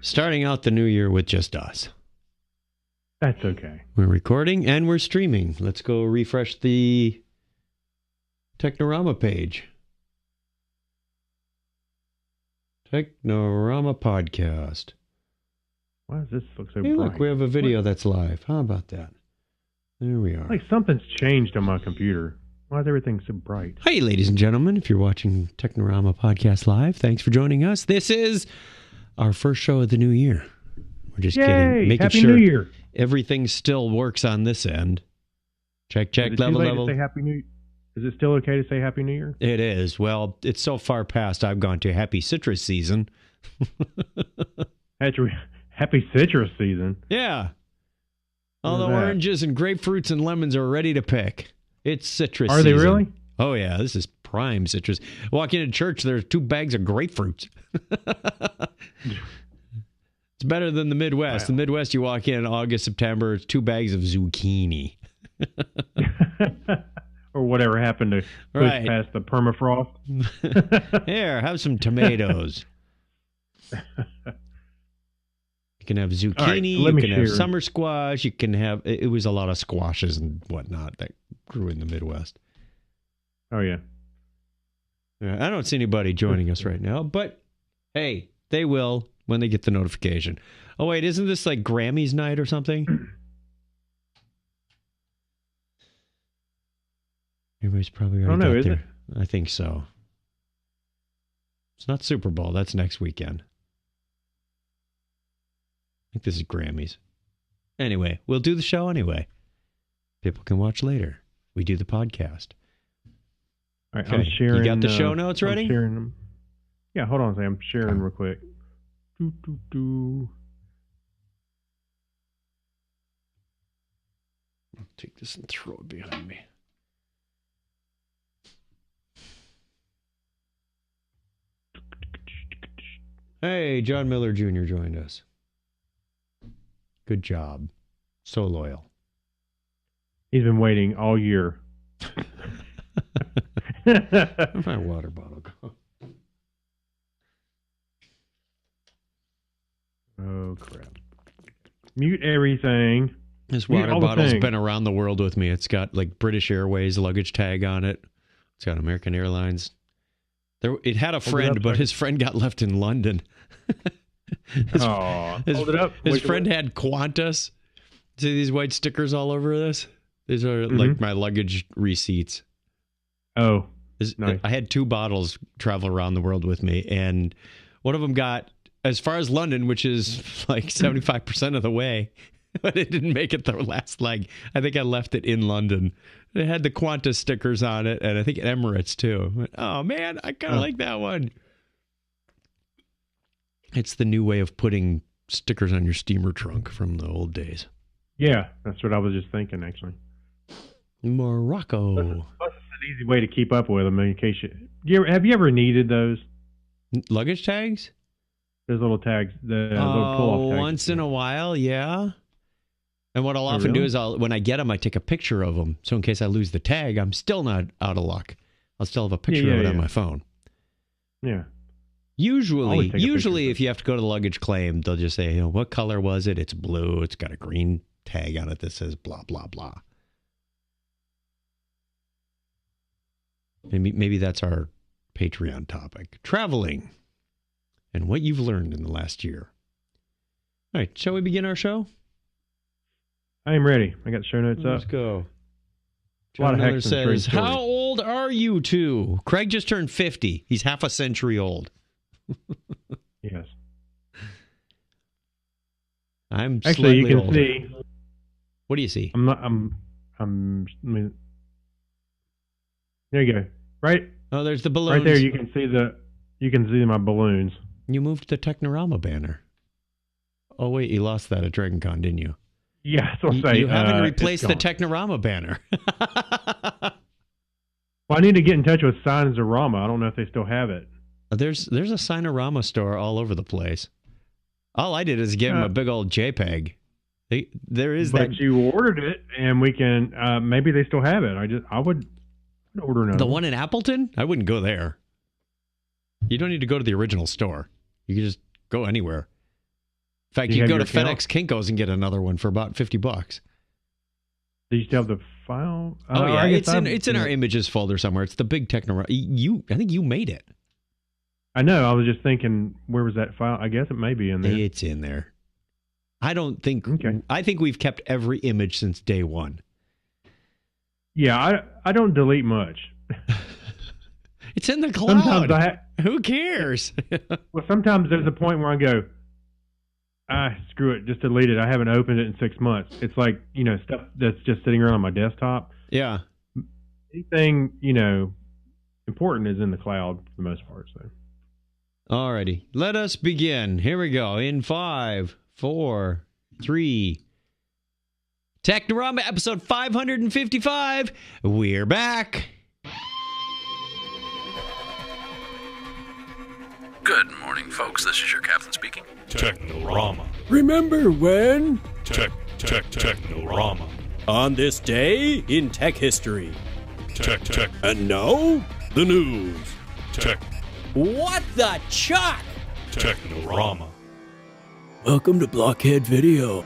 Starting out the new year with just us. That's okay. We're recording and we're streaming. Let's go refresh the Technorama page. Technorama podcast. Why does this look so hey, bright? Look, we have a video that's live. How about that? There we are. Like something's changed on my computer. Why is everything so bright? Hey, ladies and gentlemen, if you're watching Technorama podcast live, thanks for joining us. This is our first show of the new year. We're just making Happy sure New Year. Everything still works on this end. Check, Is it level, too late level. To say Happy New? Is it still okay to say Happy New Year? It is. Well, it's so far past I've gone to happy citrus season. Happy citrus season. Yeah. All the oranges and grapefruits and lemons are ready to pick. It's citrus season. Are they really? Oh, yeah. This is prime citrus. Walk into church, there's 2 bags of grapefruits. It's better than the Midwest. Wow. The Midwest, you walk in August, September, it's 2 bags of zucchini. Or whatever happened to push past the permafrost. Here, have some tomatoes. You can have zucchini, right, you can have summer squash, you can have... It was a lot of squashes and whatnot that grew in the Midwest. Oh, yeah. I don't see anybody joining us right now, but hey, they will when they get the notification. Oh, wait, isn't this like Grammys night or something? Everybody's probably already got there. I think so. It's not Super Bowl. That's next weekend. I think this is Grammys. Anyway, we'll do the show anyway. People can watch later. We do the podcast. All right, okay. I'm sharing. You got the show notes ready? I'm sharing them. Yeah, hold on a second. I'm sharing real quick. I'll take this and throw it behind me. Hey, John Miller Jr. joined us. Good job. So loyal. He's been waiting all year. Where'd my water bottle go? Oh, crap. Mute everything. This water bottle's been around the world with me. It's got like British Airways luggage tag on it. It's got American Airlines. It had a friend, but his friend got left in London. Hold it up. His friend had Qantas. See these white stickers all over this? These are like my luggage receipts. Oh, nice. I had 2 bottles travel around the world with me, and one of them got as far as London, which is like 75% of the way, but it didn't make it the last leg. I think I left it in London. It had the Qantas stickers on it, and I think Emirates too. Oh man, I kind of like that one. It's the new way of putting stickers on your steamer trunk from the old days. Yeah, that's what I was just thinking, actually. Morocco. Plus it's an easy way to keep up with them in case have you ever needed those? Luggage tags? Those little tags. The little pull-off tags. Once in a while, yeah. And what I'll often do is when I get them, I take a picture of them. So in case I lose the tag, I'm still not out of luck. I'll still have a picture of it on my phone. Yeah. Usually if you have to go to the luggage claim, they'll just say, what color was it? It's blue. It's got a green tag on it that says blah, blah, blah. Maybe that's our Patreon topic. Traveling and what you've learned in the last year. All right, shall we begin our show? I am ready. I got the show notes up. Let's go. John Miller says, how old are you two? Craig just turned 50. He's half a century old. Yes. I'm actually, you can older. see. What do you see? There you go. Right. Oh, there's the balloons. Right there, you can see my balloons. You moved the Technorama banner. Oh wait, you lost that at Dragon Con, didn't you? Yeah, that's what I'm saying. You haven't replaced the Technorama banner. Well, I need to get in touch with Signs-O-Rama. I don't know if they still have it. There's a Sign-O-Rama store all over the place. All I did is give him a big old JPEG. There is but you ordered it, and we can maybe they still have it. I would order another. The one in Appleton? I wouldn't go there. You don't need to go to the original store. You can just go anywhere. In fact, Do you you go have to your FedEx Kinko's and get another one for about $50. Do you still have the file? Oh yeah, I guess it's in our images folder somewhere. It's the big Technorama. I think you made it. I know. I was just thinking, where was that file? I guess it may be in there. It's in there. I don't think. Okay. I think we've kept every image since day one. Yeah, I don't delete much. It's in the cloud. Sometimes Who cares? well, sometimes there's a point where I go, screw it, just delete it. I haven't opened it in 6 months. It's like, stuff that's just sitting around on my desktop. Yeah. Anything, important is in the cloud for the most part. So. Alrighty. Let us begin. Here we go. In 5, 4, 3. Technorama episode 555. We're back. Good morning, folks. This is your captain speaking. Technorama. Remember when? Technorama. On this day in tech history. Tech. And now, the news. Tech. What the chuck? Technorama. Welcome to Blockhead Video.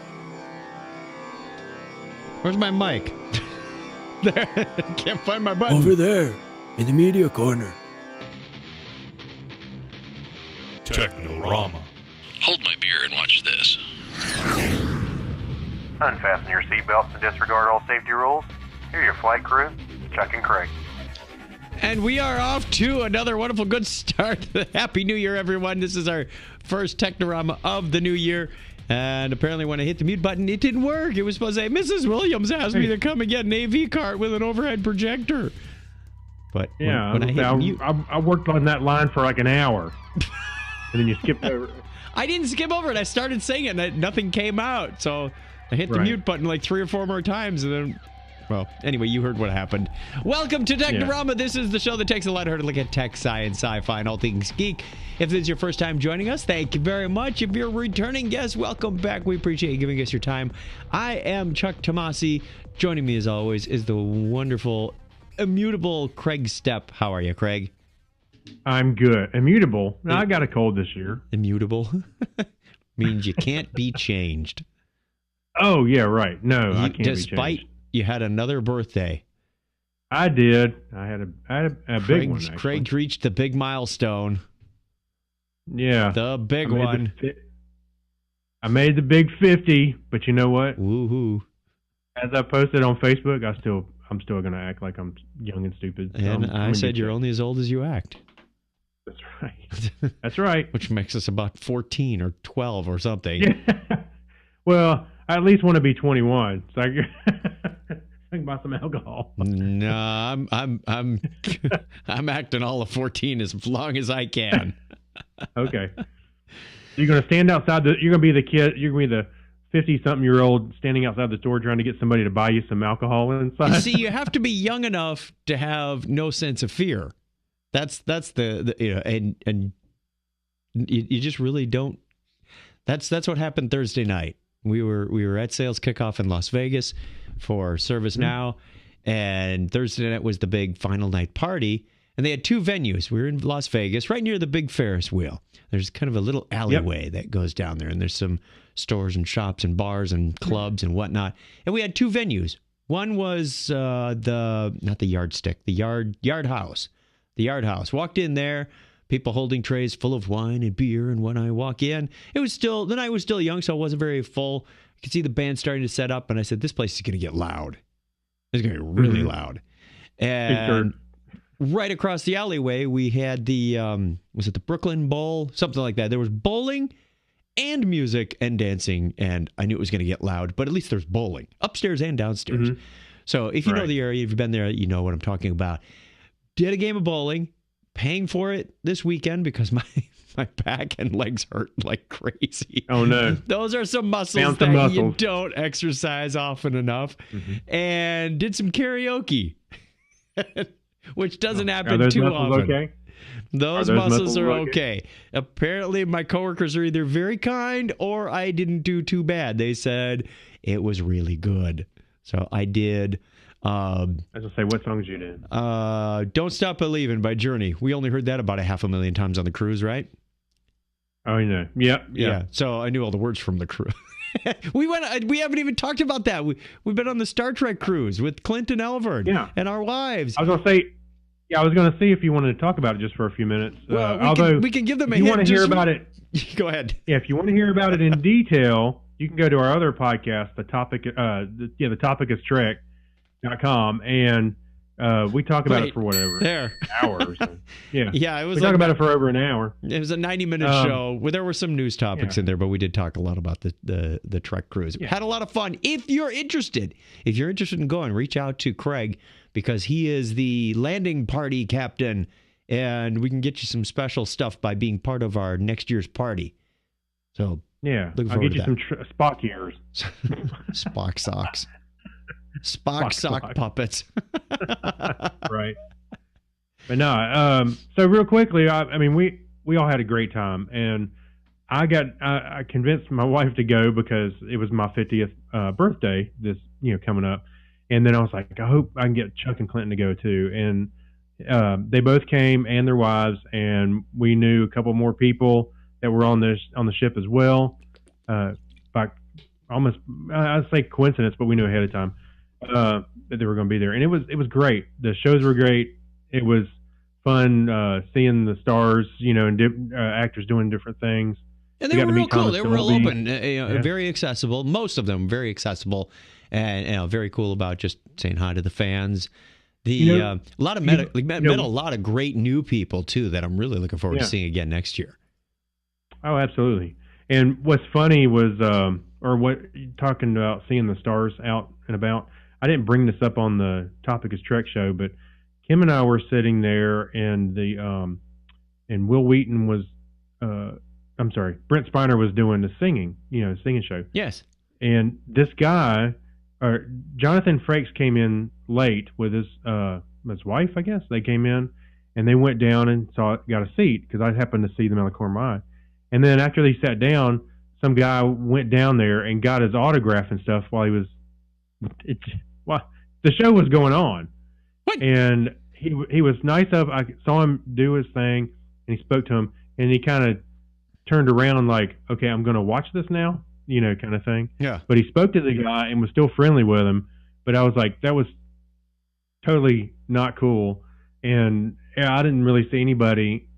Where's my mic? There. Can't find my button. Over there, in the media corner. Technorama. Hold my beer and watch this. Unfasten your seatbelts and disregard all safety rules. Here are your flight crew, Chuck and Craig. And we are off to another wonderful good start. Happy New Year, everyone. This is our first Technorama of the new year. And apparently when I hit the mute button, it didn't work. It was supposed to say, Mrs. Williams asked me to come and get an AV cart with an overhead projector. But Yeah, when I hit mute... I worked on that line for like an hour. And then you skipped over. I didn't skip over it. I started saying it and nothing came out. So I hit the Right. mute button like 3 or 4 more times and then... Well, anyway, you heard what happened. Welcome to Technorama. Yeah. This is the show that takes a lighthearted look at tech, science, sci-fi, and all things geek. If this is your first time joining us, thank you very much. If you're a returning guest, welcome back. We appreciate you giving us your time. I am Chuck Tomasi. Joining me, as always, is the wonderful, immutable Craig Stepp. How are you, Craig? I'm good. Immutable. No, I got a cold this year. Immutable? Means you can't be changed. Oh, yeah, right. No, I can't be changed. Despite you had another birthday. I did. I had a big one, actually. Craig reached the big milestone. Yeah. The big one. I made the big 50, but you know what? Woohoo. As I posted on Facebook, I'm still going to act like I'm young and stupid. So and I said you're only as old as you act. That's right. That's right. Which makes us about 14 or 12 or something. Yeah. Well, I at least want to be 21. So I can buy some alcohol. No, I'm acting all of 14 as long as I can. Okay. You're going to stand outside you're going to be the kid, you're going to be the 50-something-year-old standing outside the store trying to get somebody to buy you some alcohol inside. You see, you have to be young enough to have no sense of fear. That's the and you just really don't. That's what happened Thursday night. We were at sales kickoff in Las Vegas for ServiceNow, and Thursday night was the big final night party. And they had 2 venues. We were in Las Vegas, right near the big Ferris wheel. There's kind of a little alleyway that goes down there, and there's some stores and shops and bars and clubs and whatnot. And we had 2 venues. One was not the Yardstick, the Yard House. The Yard House. Walked in there, people holding trays full of wine and beer. And when I walk in, the night was still young, so it wasn't very full. I could see the band starting to set up, and I said, "This place is going to get loud. It's going to get really loud." And right across the alleyway, we had the was it the Brooklyn Bowl, something like that. There was bowling and music and dancing, and I knew it was going to get loud. But at least there's bowling upstairs and downstairs. Mm-hmm. So if you know the area, if you've been there, you know what I'm talking about. Did a game of bowling, paying for it this weekend because my back and legs hurt like crazy. Oh, no. Those are some muscles that you don't exercise often enough. Mm-hmm. And did some karaoke, which doesn't happen too often. Okay? Those muscles are okay. Apparently, my coworkers are either very kind or I didn't do too bad. They said it was really good. So I did... I was going to say, what songs you did? Don't Stop Believin' by Journey. We only heard that about 500,000 times on the cruise, right? Oh, you know. Yep. Yeah. So I knew all the words from the crew. We haven't even talked about that. We've been on the Star Trek cruise with Clint and Elvard and our wives. I was going to say, I was going to see if you wanted to talk about it just for a few minutes. Well, we can give them a hint. If you want to hear about it, go ahead. Yeah, if you want to hear about it in detail, you can go to our other podcast, the topic is Trek.com, and we talk about it for whatever hours. Yeah, it was. We talk about it for over an hour. It was a 90-minute show where there were some news topics in there, but we did talk a lot about the Trek cruise. Had a lot of fun. If you're interested in going, reach out to Craig because he is the landing party captain, and we can get you some special stuff by being part of our next year's party. So yeah, I'll get you some Spock ears, Spock socks. Spock sock puppets. Right. But no, so real quickly, I mean, we all had a great time, and I convinced my wife to go because it was my 50th birthday coming up, and then I was like, I hope I can get Chuck and Clinton to go too, and they both came and their wives, and we knew a couple more people that were on the ship as well, by almost I'd say coincidence, but we knew ahead of time that they were going to be there, and it was great. The shows were great. It was fun seeing the stars, and actors doing different things. And they were real cool. They were real open, very accessible. Most of them very accessible, and very cool about just saying hi to the fans. A lot of met a lot of great new people too that I'm really looking forward to seeing again next year. Oh, absolutely. And what's funny was, talking about seeing the stars out and about. I didn't bring this up on the Topic is Trek show, but Kim and I were sitting there, and and Will Wheaton was, Brent Spiner was doing the singing show. Yes. And this guy, Jonathan Frakes came in late with his wife, I guess. They came in, and they went down and got a seat because I happened to see them out of the corner of my eye. And then after they sat down, some guy went down there and got his autograph and stuff while the show was going on. What? And he was nice enough. I saw him do his thing, and he spoke to him, and he kind of turned around and like, okay, I'm going to watch this now, kind of thing. Yeah. But he spoke to the guy and was still friendly with him. But I was like, that was totally not cool. And I didn't really see anybody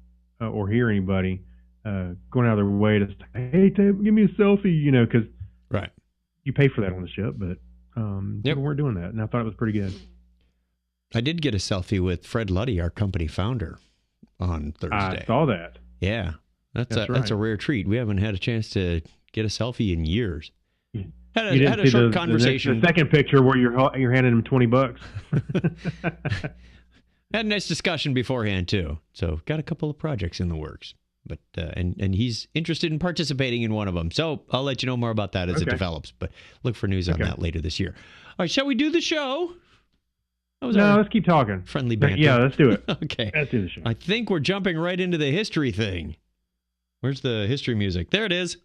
or hear anybody going out of their way to say, hey, give me a selfie, because you pay for that on the ship, but people weren't doing that, and I thought it was pretty good. I did get a selfie with Fred Luddy, our company founder, on Thursday. I saw that. Yeah, that's a rare treat. We haven't had a chance to get a selfie in years. Had a short conversation. The second picture where you're handing him $20. Had a nice discussion beforehand too. So got a couple of projects in the works. But and he's interested in participating in one of them. So I'll let you know more about that as it develops. But look for news on that later this year. All right, shall we do the show? Let's keep talking. Friendly banter. Yeah, let's do it. Okay. Let's do the show. I think we're jumping right into the history thing. Where's the history music? There it is.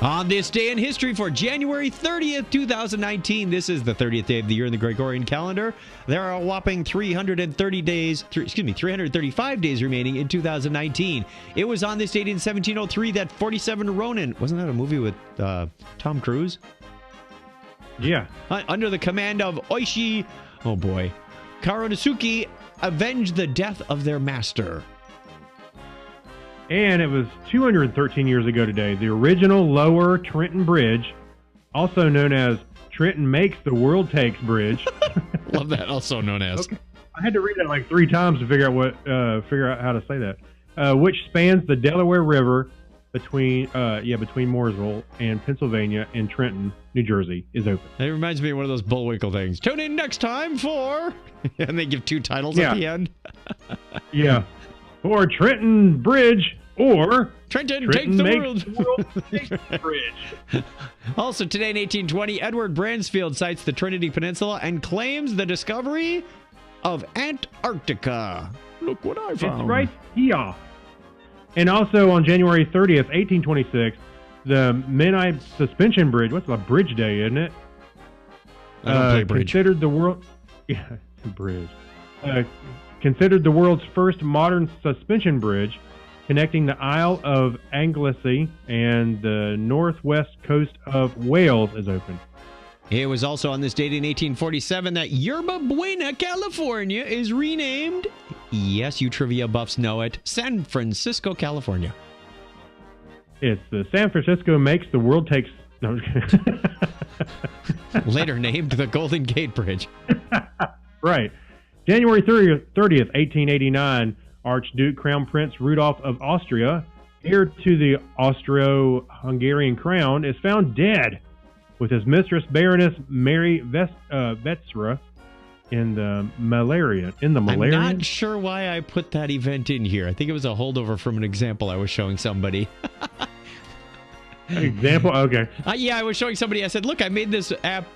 On this day in history for January 30th, 2019, this is the 30th day of the year in the Gregorian calendar. There are a whopping 335 days remaining in 2019. It was on this date in 1703 that 47 Ronin, wasn't that a movie with Tom Cruise? Yeah. Under the command of Oishi, Karonosuke, avenged the death of their master. And it was 213 years ago today. The original Lower Trenton Bridge, also known as Trenton Makes the World Takes Bridge. Love that. Also known as. Okay. I had to read that like 3 times to figure out how to say that. Which spans the Delaware River between Mooresville and Pennsylvania and Trenton, New Jersey, is open. It reminds me of one of those Bullwinkle things. Tune in next time for, and they give 2 titles at the end. Yeah. Or Trenton Bridge, or Trenton Takes the World Bridge. Also today in 1820, Edward Bransfield sights the Trinity Peninsula and claims the discovery of Antarctica. Look what I found. It's right here. And also on January 30th, 1826, the Menai Suspension Bridge, what's a bridge day, isn't it? I don't play bridge. Considered the world... Yeah, it's a bridge. considered the world's first modern suspension bridge, connecting the Isle of Anglesey and the northwest coast of Wales, is open. It was also on this date in 1847 that Yerba Buena, California is renamed, yes, you trivia buffs know it, San Francisco, California. It's the San Francisco makes the world takes... No, I'm just kidding. Later named the Golden Gate Bridge. Right. January 30th, 1889, Archduke Crown Prince Rudolph of Austria, heir to the Austro-Hungarian crown, is found dead with his mistress Baroness Mary Vetsra in the malaria. I'm not sure why I put that event in here. I think it was a holdover from an example I was showing somebody. Example? Okay. Yeah, I was showing somebody. I said, look, I made this app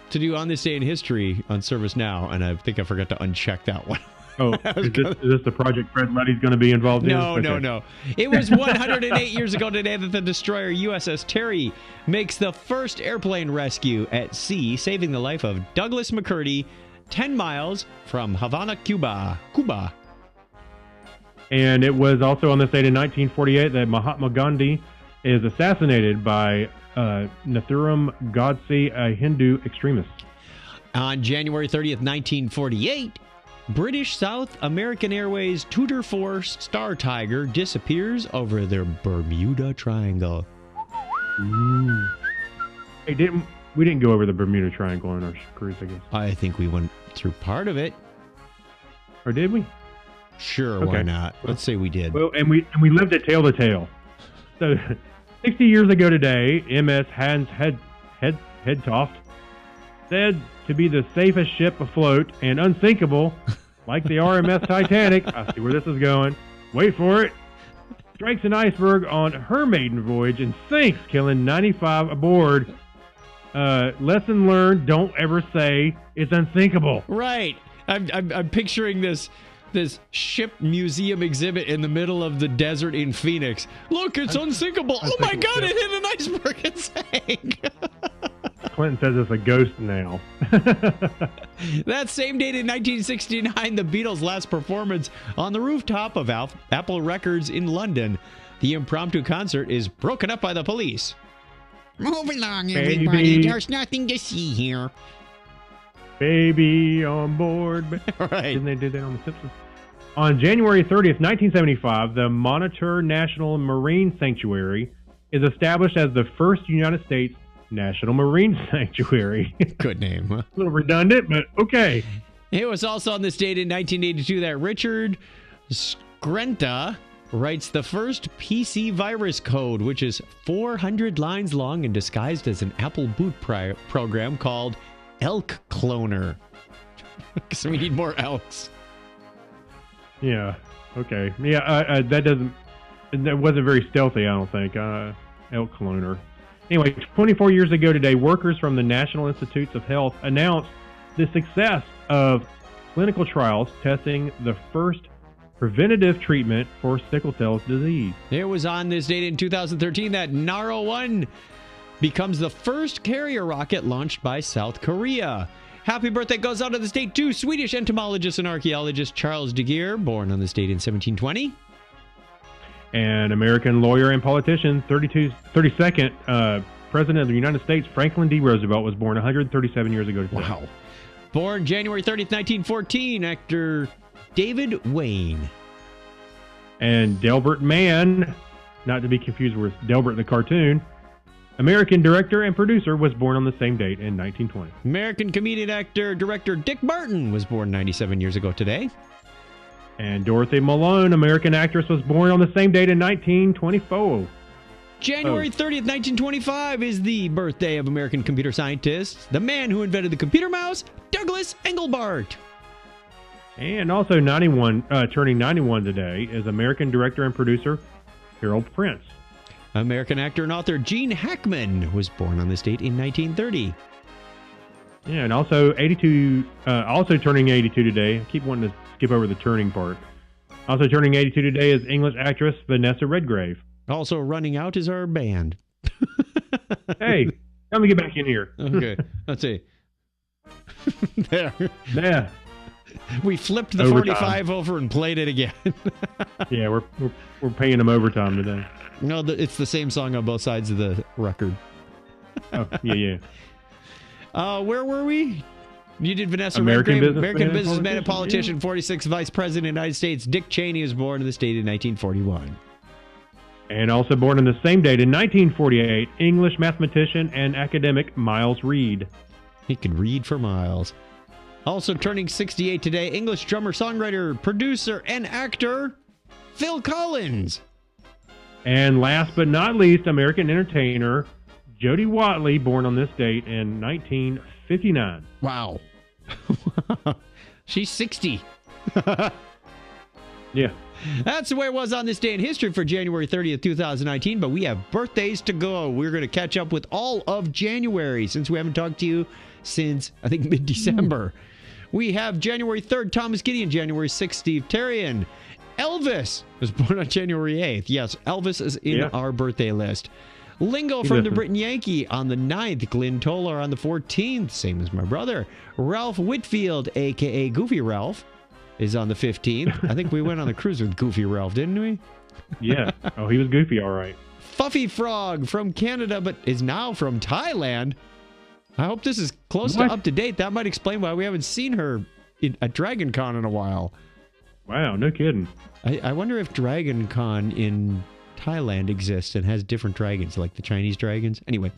to do on this day in history on ServiceNow, and I think I forgot to uncheck that one. Oh, is this the project Fred Luddy's going to be involved in? No. It was 108 years ago today that the destroyer USS Terry makes the first airplane rescue at sea, saving the life of Douglas McCurdy, 10 miles from Havana, Cuba. And it was also on this date in 1948 that Mahatma Gandhi is assassinated by Nathuram Godse, a Hindu extremist. On January 30th, 1948, British South American Airways Tudor Force Star Tiger disappears over the Bermuda Triangle. Ooh. Hey, we didn't go over the Bermuda Triangle on our cruise, I guess. I think we went through part of it. Or did we? Sure, Okay. Why not? Let's say we did. Well, and we lived it tail to tail. So, 60 years ago today, MS Hans Hedtoft, said to be the safest ship afloat and unsinkable, like the RMS Titanic. I see where this is going. Wait for it. Strikes an iceberg on her maiden voyage and sinks, killing 95 aboard. Lesson learned: don't ever say it's unsinkable. Right. I'm picturing this ship museum exhibit in the middle of the desert in Phoenix. Look, it's unsinkable. Oh my God, it hit an iceberg and sank. Clinton says it's a ghost now. That same date in 1969, the Beatles' last performance on the rooftop of Apple Records in London. The impromptu concert is broken up by the police. Move along, everybody. Baby. There's nothing to see here. Baby on board. Right. Didn't they do that on The Simpsons? On January 30th, 1975, the Monitor National Marine Sanctuary is established as the first United States National Marine Sanctuary. Good name, huh? A little redundant, but okay. It was also on this date in 1982 that Richard Skrenta writes the first PC virus code, which is 400 lines long and disguised as an Apple boot program called Elk Cloner. So we need more elks. Yeah. Okay. Yeah. That wasn't very stealthy, I don't think. Elk Cloner. Anyway, 24 years ago today, workers from the National Institutes of Health announced the success of clinical trials testing the first preventative treatment for sickle cell disease. It was on this date in 2013 that Naro 1 becomes the first carrier rocket launched by South Korea. Happy birthday goes out to the state to Swedish entomologist and archaeologist Charles de Geer, born on this date in 1720. And American lawyer and politician, 32nd President of the United States, Franklin D. Roosevelt, was born 137 years ago today. Wow. Born January 30th, 1914, actor David Wayne. And Delbert Mann, not to be confused with Delbert the cartoon, American director and producer, was born on the same date in 1920. American comedian, actor, director Dick Martin was born 97 years ago today. And Dorothy Malone, American actress, was born on the same date in 1924. January 30th, 1925 is the birthday of American computer scientist, the man who invented the computer mouse, Douglas Engelbart. And also turning 91 today is American director and producer Harold Prince. American actor and author Gene Hackman was born on this date in 1930. Yeah, and also turning 82 today. I keep wanting to skip over the turning part. Also turning 82 today is English actress Vanessa Redgrave. Also running out is our band. Hey, let me get back in here. Okay, let's see. There. Yeah. We flipped the Overtime. 45 over and played it again. Yeah, we're paying them overtime today. No, it's the same song on both sides of the record. Oh, yeah. Where were we? You did Vanessa American Redgrave, businessman American and businessman and politician, politician, 46th Vice President of the United States. Dick Cheney was born in the state in 1941. And also born on the same date in 1948, English mathematician and academic Miles Reed. He could read for miles. Also turning 68 today, English drummer, songwriter, producer, and actor, Phil Collins. And last but not least, American entertainer Jody Watley, born on this date in 1959. Wow. She's 60. Yeah. That's the way it was on this day in history for January 30th, 2019, but we have birthdays to go. We're going to catch up with all of January since we haven't talked to you since, I think, mid-December. We have January 3rd, Thomas Gideon. January 6th, Steve Terrian. Elvis was born on January 8th. Yes, Elvis is in our birthday list. Lingo from the Britain Yankee on the 9th. Glenn Toller on the 14th, same as my brother. Ralph Whitfield, a.k.a. Goofy Ralph, is on the 15th. I think we went on the cruise with Goofy Ralph, didn't we? Yeah. Oh, he was goofy, all right. Fuffy Frog from Canada, but is now from Thailand. I hope this is close to up to date. That might explain why we haven't seen her at Dragon Con in a while. Wow, no kidding. I wonder if Dragon Con in Thailand exists and has different dragons, like the Chinese dragons. Anyway,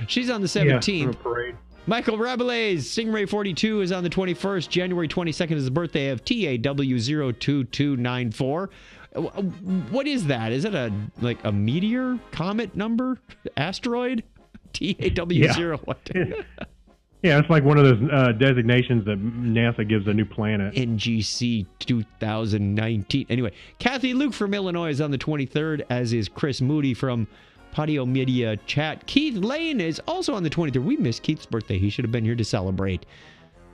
she's on the 17th. Yeah, parade. Michael Rabelais, Stingray 42, is on the 21st. January 22nd is the birthday of TAW02294. What is that? Is it a meteor, comet number, asteroid? TAW0. Yeah, it's like one of those designations that NASA gives a new planet. NGC 2019. Anyway, Kathy Luke from Illinois is on the 23rd, as is Chris Moody from Patio Media Chat. Keith Lane is also on the 23rd. We missed Keith's birthday. He should have been here to celebrate.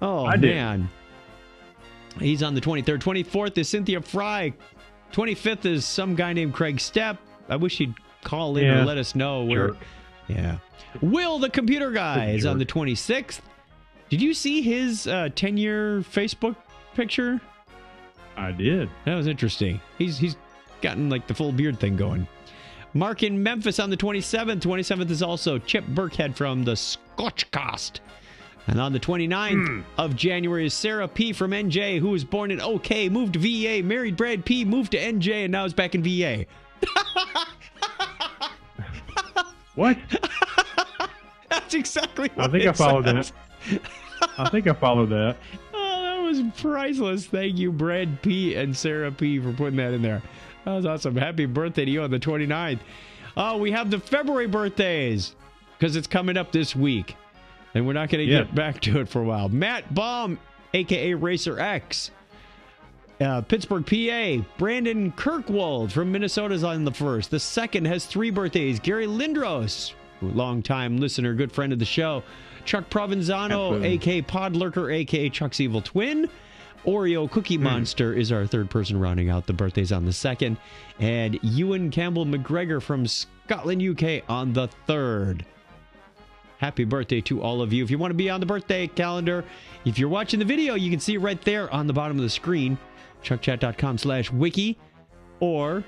Oh, man. He's on the 23rd. 24th is Cynthia Fry. 25th is some guy named Craig Stepp. I wish he'd call in or let us know where. Yeah. Will the computer guy is on the 26th. Did you see his 10-year Facebook picture? I did. That was interesting. He's gotten like the full beard thing going. Mark in Memphis on the 27th. 27th is also Chip Burkhead from the Scotchcast. And on the 29th of January is Sarah P. from NJ, who was born in OK, moved to VA, married Brad P., moved to NJ, and now is back in VA. What? That's exactly what I think I followed that. I think I followed that. Oh, that was priceless. Thank you, Brad P. and Sarah P. for putting that in there. That was awesome. Happy birthday to you on the 29th. Oh, we have the February birthdays because it's coming up this week. And we're not going to get back to it for a while. Matt Baum, a.k.a. Racer X. Pittsburgh, PA. Brandon Kirkwold from Minnesota is on the 1st. The 2nd has 3 birthdays. Gary Lindros, longtime listener, good friend of the show. Chuck Provenzano, a.k.a. Podlurker, a.k.a. Chuck's evil twin. Oreo Cookie Monster is our 3rd person rounding out the birthdays on the 2nd. And Ewan Campbell McGregor from Scotland, UK on the 3rd. Happy birthday to all of you. If you want to be on the birthday calendar, if you're watching the video, you can see it right there on the bottom of the screen. chuckchat.com/wiki. Or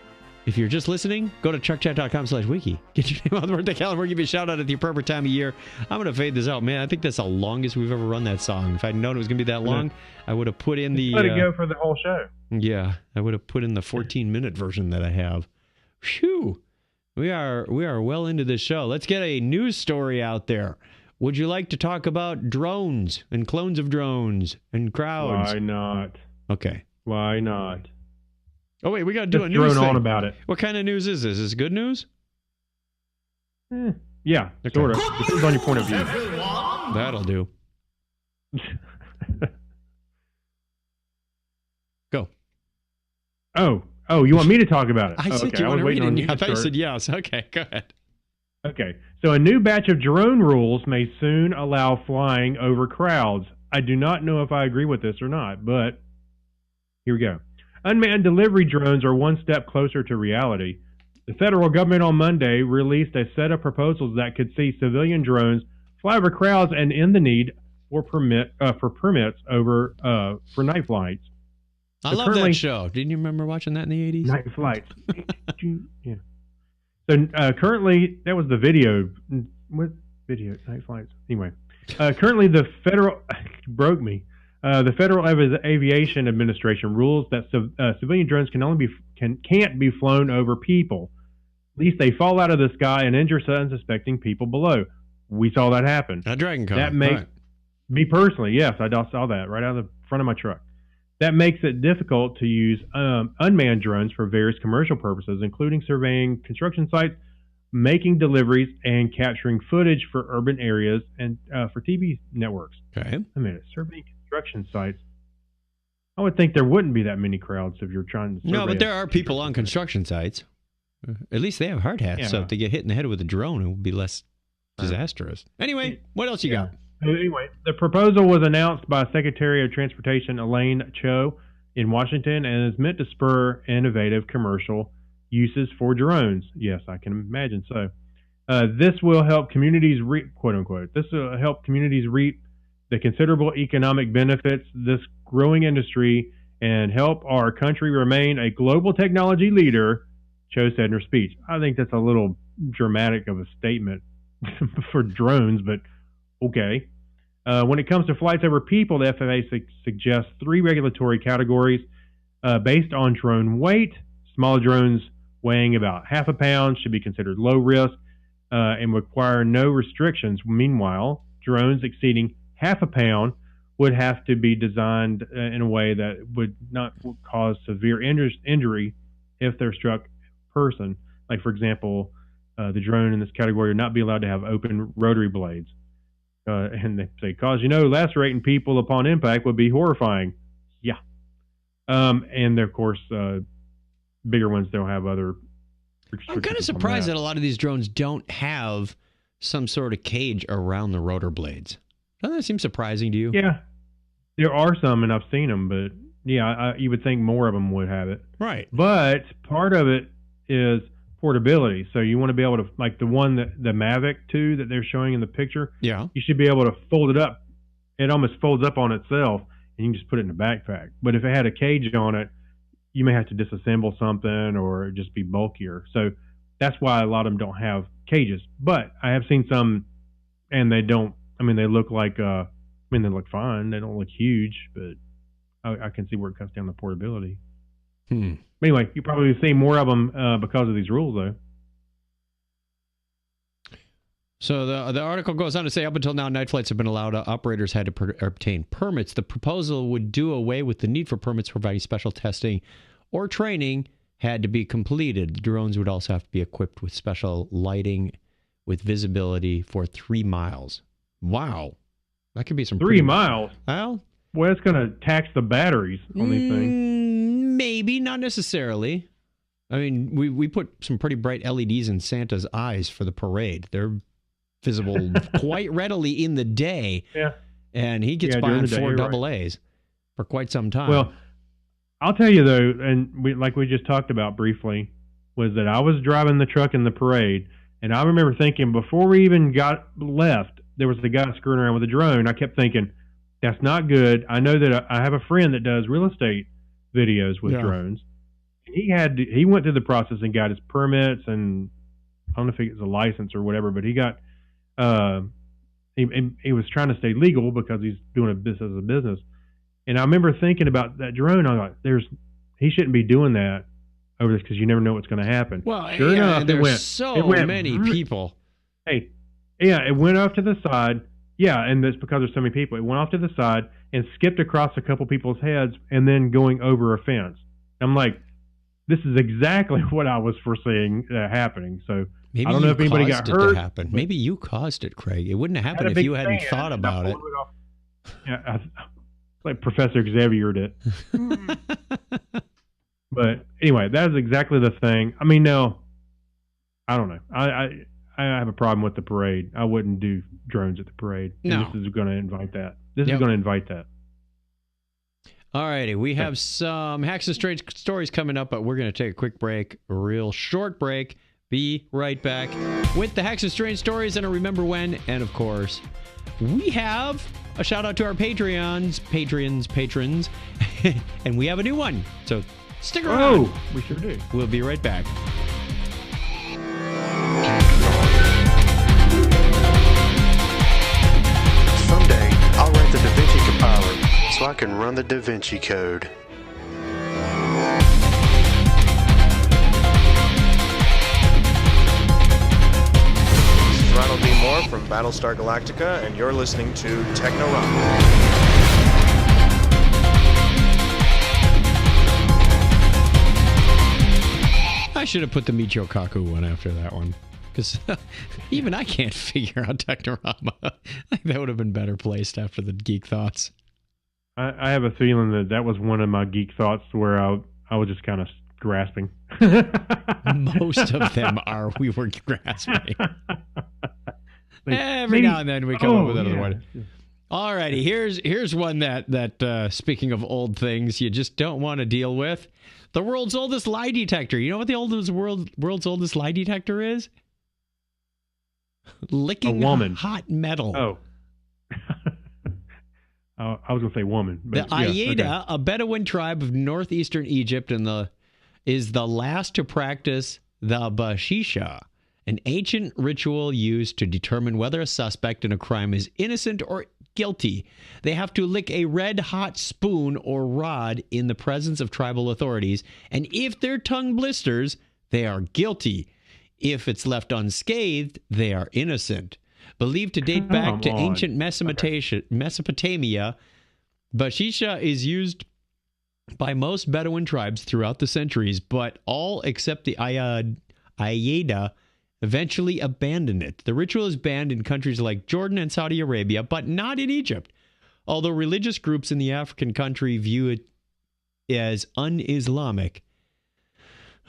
if you're just listening, go to chuckchat.com/wiki. Get your name on the birthday calendar. We'll give you a shout out at the appropriate time of year. I'm going to fade this out, man. I think that's the longest we've ever run that song. If I'd known it was going to be that long, I would have put in the... Let it go for the whole show. Yeah, I would have put in the 14-minute version that I have. Phew. We are well into this show. Let's get a news story out there. Would you like to talk about drones and clones of drones and crowds? Why not? Okay. Why not? Oh, wait, we got to do a news drone thing. On about it. What kind of news is this? Is it good news? Yeah, Okay. sort of. Depends on your point of view. That'll do. Go. Oh, you want me to talk about it? I said okay. you want to read it. you I thought you start. said yes. Okay, go ahead. Okay, so a new batch of drone rules may soon allow flying over crowds. I do not know if I agree with this or not, but here we go. Unmanned delivery drones are one step closer to reality. The federal government on Monday released a set of proposals that could see civilian drones fly over crowds and end the need for permits over for night flights. I So love currently- that show. Didn't you remember watching that in the 80s? Night flights. Yeah. So currently, that was the video. What video? Night flights. Anyway, currently the federal broke me. The Federal Aviation Administration rules that civilian drones can't be flown over people. At least they fall out of the sky and injure unsuspecting people below. We saw that happen. A Dragon Con. That makes me personally, yes, I saw that right out of the front of my truck. That makes it difficult to use unmanned drones for various commercial purposes, including surveying construction sites, making deliveries, and capturing footage for urban areas and for TV networks. Okay. A minute, surveying construction sites. I would think there wouldn't be that many crowds if you're trying to survey. No, but there are people on construction sites. At least they have hard hats, so Yeah. if they get hit in the head with a drone, it would be less disastrous. Anyway, what else you got? Anyway, the proposal was announced by Secretary of Transportation Elaine Cho in Washington and is meant to spur innovative commercial uses for drones. Yes, I can imagine so. This will help communities quote unquote. This will help communities reap the considerable economic benefits this growing industry and help our country remain a global technology leader, Cho said in her speech. I think that's a little dramatic of a statement for drones, but okay. When it comes to flights over people, the FAA suggests 3 regulatory categories based on drone weight. Small drones weighing about half a pound should be considered low risk and require no restrictions. Meanwhile, drones exceeding half a pound would have to be designed in a way that would not cause severe injury if they're struck person. Like, for example, the drone in this category would not be allowed to have open rotary blades. And they say, lacerating people upon impact would be horrifying. Yeah. And of course, bigger ones don't have other restrictions. I'm kind of surprised that a lot of these drones don't have some sort of cage around the rotor blades. Doesn't that seem surprising to you? Yeah. There are some, and I've seen them, but yeah, you would think more of them would have it. Right. But part of it is portability. So you want to be able to, like the Mavic 2 that they're showing in the picture. Yeah. You should be able to fold it up. It almost folds up on itself, and you can just put it in a backpack. But if it had a cage on it, you may have to disassemble something or just be bulkier. So that's why a lot of them don't have cages. But I have seen some, and they don't. I mean, they look like. They look fine. They don't look huge, but I can see where it cuts down the portability. But anyway, you probably see more of them because of these rules, though. So the article goes on to say, up until now, night flights have been allowed. Operators had to obtain permits. The proposal would do away with the need for permits, providing special testing or training had to be completed. The drones would also have to be equipped with special lighting with visibility for 3 miles. Wow. That could be some 3 miles? Well, it's going to tax the batteries on these things. Maybe, not necessarily. I mean, we put some pretty bright LEDs in Santa's eyes for the parade. They're visible quite readily in the day. Yeah. And he gets by on 4 AA's for quite some time. Well, I'll tell you, though, and like we just talked about briefly, was that I was driving the truck in the parade, and I remember thinking before we even got left, there was the guy screwing around with a drone. I kept thinking, that's not good. I know that I have a friend that does real estate videos with drones. He went through the process and got his permits, and I don't know if it was a license or whatever, but he got he was trying to stay legal because he's doing this as a business. And I remember thinking about that drone. I was like, he shouldn't be doing that over this because you never know what's going to happen. Well, sure enough, it went many people. Hey, yeah, it went off to the side. Yeah, and it's because there's so many people. It went off to the side and skipped across a couple people's heads and then going over a fence. I'm like, this is exactly what I was foreseeing happening. So maybe I don't know if anybody got hurt. Maybe you caused it, Craig. It wouldn't have happened if you hadn't thought about it. Yeah, like Professor Xavier did. But anyway, that is exactly the thing. I mean, no, I don't know. I have a problem with the parade. I wouldn't do drones at the parade. No. And this is going to invite that. This is going to invite that. All righty. We have some Hacks and Strange stories coming up, but we're going to take a quick break, a real short break. Be right back with the Hacks and Strange stories and a Remember When. And, of course, we have a shout out to our patrons, and we have a new one. So stick around. Oh, we sure do. We'll be right back. Someday, I'll write the Da Vinci compiler so I can run the Da Vinci Code. This is Ronald D. Moore from Battlestar Galactica, and you're listening to Technorama. I should have put the Michio Kaku one after that one. Because even I can't figure out Technorama. That would have been better placed after the Geek Thoughts. I have a feeling that was one of my geek thoughts where I was just kind of grasping. Most of them are. We were grasping. Every now and then we come up with another one. All righty, here's one that speaking of old things, you just don't want to deal with. The world's oldest lie detector. You know what the world's oldest lie detector is? Licking a woman. Hot metal. Oh. I was going to say woman. But the Ayyada, a Bedouin tribe of northeastern Egypt, is the last to practice the Bashisha, an ancient ritual used to determine whether a suspect in a crime is innocent or guilty. They have to lick a red-hot spoon or rod in the presence of tribal authorities, and if their tongue blisters, they are guilty. If it's left unscathed, they are innocent. Believed to date back to ancient Mesopotamia, Bashisha is used by most Bedouin tribes throughout the centuries, but all except the Ayyada eventually abandoned it. The ritual is banned in countries like Jordan and Saudi Arabia, but not in Egypt. Although religious groups in the African country view it as un-Islamic.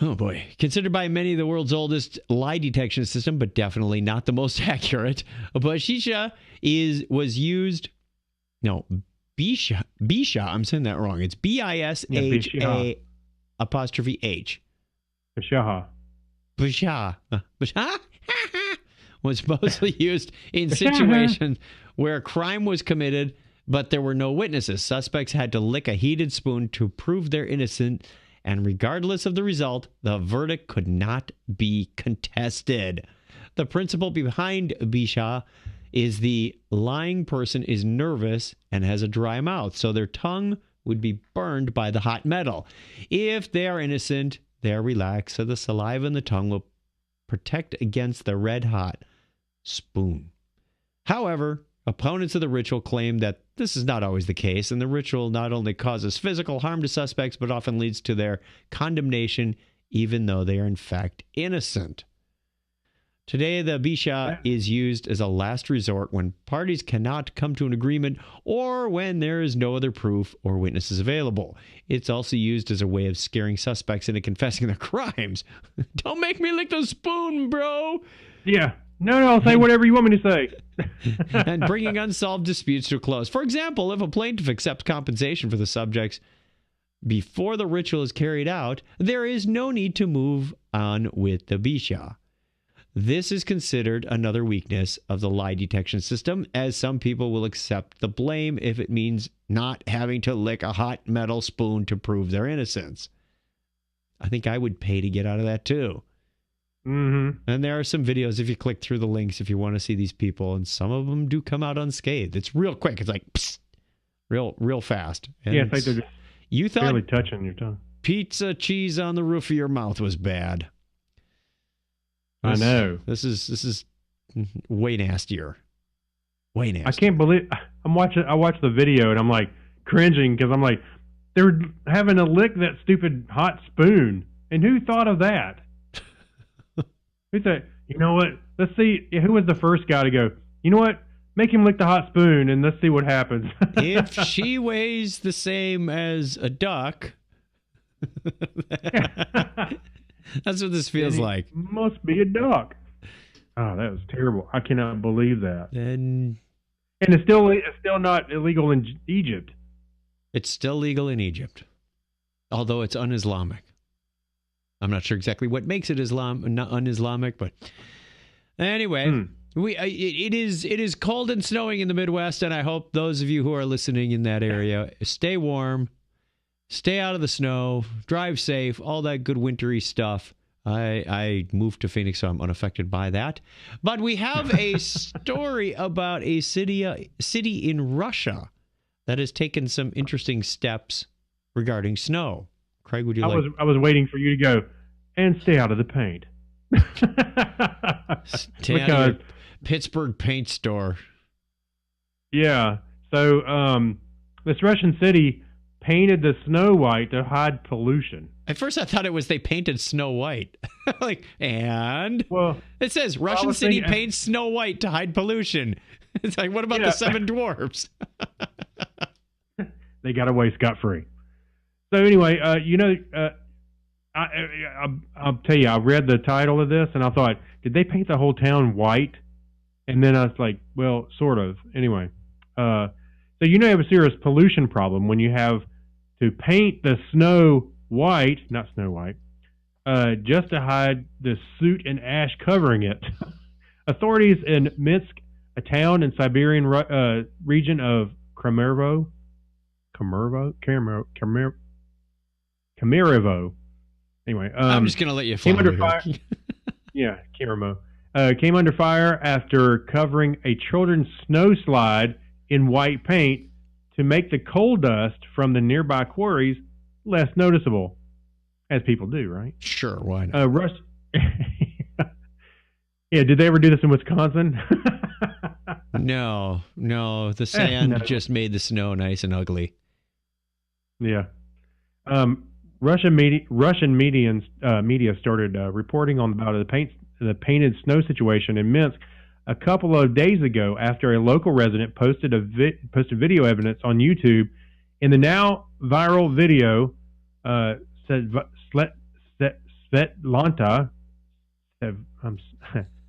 Oh boy. Considered by many the world's oldest lie detection system, but definitely not the most accurate. Bashisha Bisha, I'm saying that wrong. It's Bisha apostrophe H. Bashaha. Basha was mostly used in situations where a crime was committed, but there were no witnesses. Suspects had to lick a heated spoon to prove they're innocent, and regardless of the result, the verdict could not be contested. The principle behind Bisha is the lying person is nervous and has a dry mouth, so their tongue would be burned by the hot metal. If they are innocent, they are relaxed, so the saliva in the tongue will protect against the red-hot spoon. However, opponents of the ritual claim that this is not always the case, and the ritual not only causes physical harm to suspects, but often leads to their condemnation, even though they are in fact innocent. Today, the Bisha is used as a last resort when parties cannot come to an agreement or when there is no other proof or witnesses available. It's also used as a way of scaring suspects into confessing their crimes. Don't make me lick the spoon, bro! Yeah. No, say whatever you want me to say. And bringing unsolved disputes to a close. For example, if a plaintiff accepts compensation for the subjects before the ritual is carried out, there is no need to move on with the Bisha. This is considered another weakness of the lie detection system, as some people will accept the blame if it means not having to lick a hot metal spoon to prove their innocence. I think I would pay to get out of that too. Mm-hmm. And there are some videos, if you click through the links, if you want to see these people, and some of them do come out unscathed. It's real quick. It's like, psst, real fast. And yeah, it's like they're just you thought barely touching your tongue. Pizza cheese on the roof of your mouth was bad. I know. This is way nastier. Way nastier. I can't believe I watched the video and I'm like cringing because I'm like, they're having to lick that stupid hot spoon. And who thought of that? Who said, you know what? Let's see. Who was the first guy to go, you know what? Make him lick the hot spoon and let's see what happens. If she weighs the same as a duck, that's what this feels like. Must be a duck. Oh, that was terrible. I cannot believe that. And it's still not illegal in Egypt. It's still legal in Egypt, although it's un-Islamic. I'm not sure exactly what makes it not un-Islamic, but anyway, It is cold and snowing in the Midwest, and I hope those of you who are listening in that area stay warm, stay out of the snow, drive safe, all that good wintry stuff. I moved to Phoenix, so I'm unaffected by that. But we have a story about a city in Russia that has taken some interesting steps regarding snow. Craig, would you like? I was waiting for you to go and stay out of the paint. Stay out of your Pittsburgh paint store. Yeah. So this Russian city painted the snow white to hide pollution. At first, I thought it was they painted Snow White. Well, it says Russian city paints Snow White to hide pollution. It's like, what about the seven dwarfs? They got away scot-free. So anyway, I'll tell you, I read the title of this and I thought, did they paint the whole town white? And then I was like, well, sort of. Anyway, so you have a serious pollution problem when you have to paint the snow white, not Snow White, just to hide the soot and ash covering it. Authorities in Minsk, a town in Siberian region of Kemerovo. Anyway, I'm just gonna let you came under fire. Yeah, Kemerovo came under fire after covering a children's snow slide in white paint to make the coal dust from the nearby quarries less noticeable, as people do, right? Sure, why not? Yeah, did they ever do this in Wisconsin? No, the sand just made the snow nice and ugly. Yeah. Russian media started reporting about the painted snow situation in Minsk a couple of days ago after a local resident posted video evidence on YouTube. In the now viral video, Svetlana.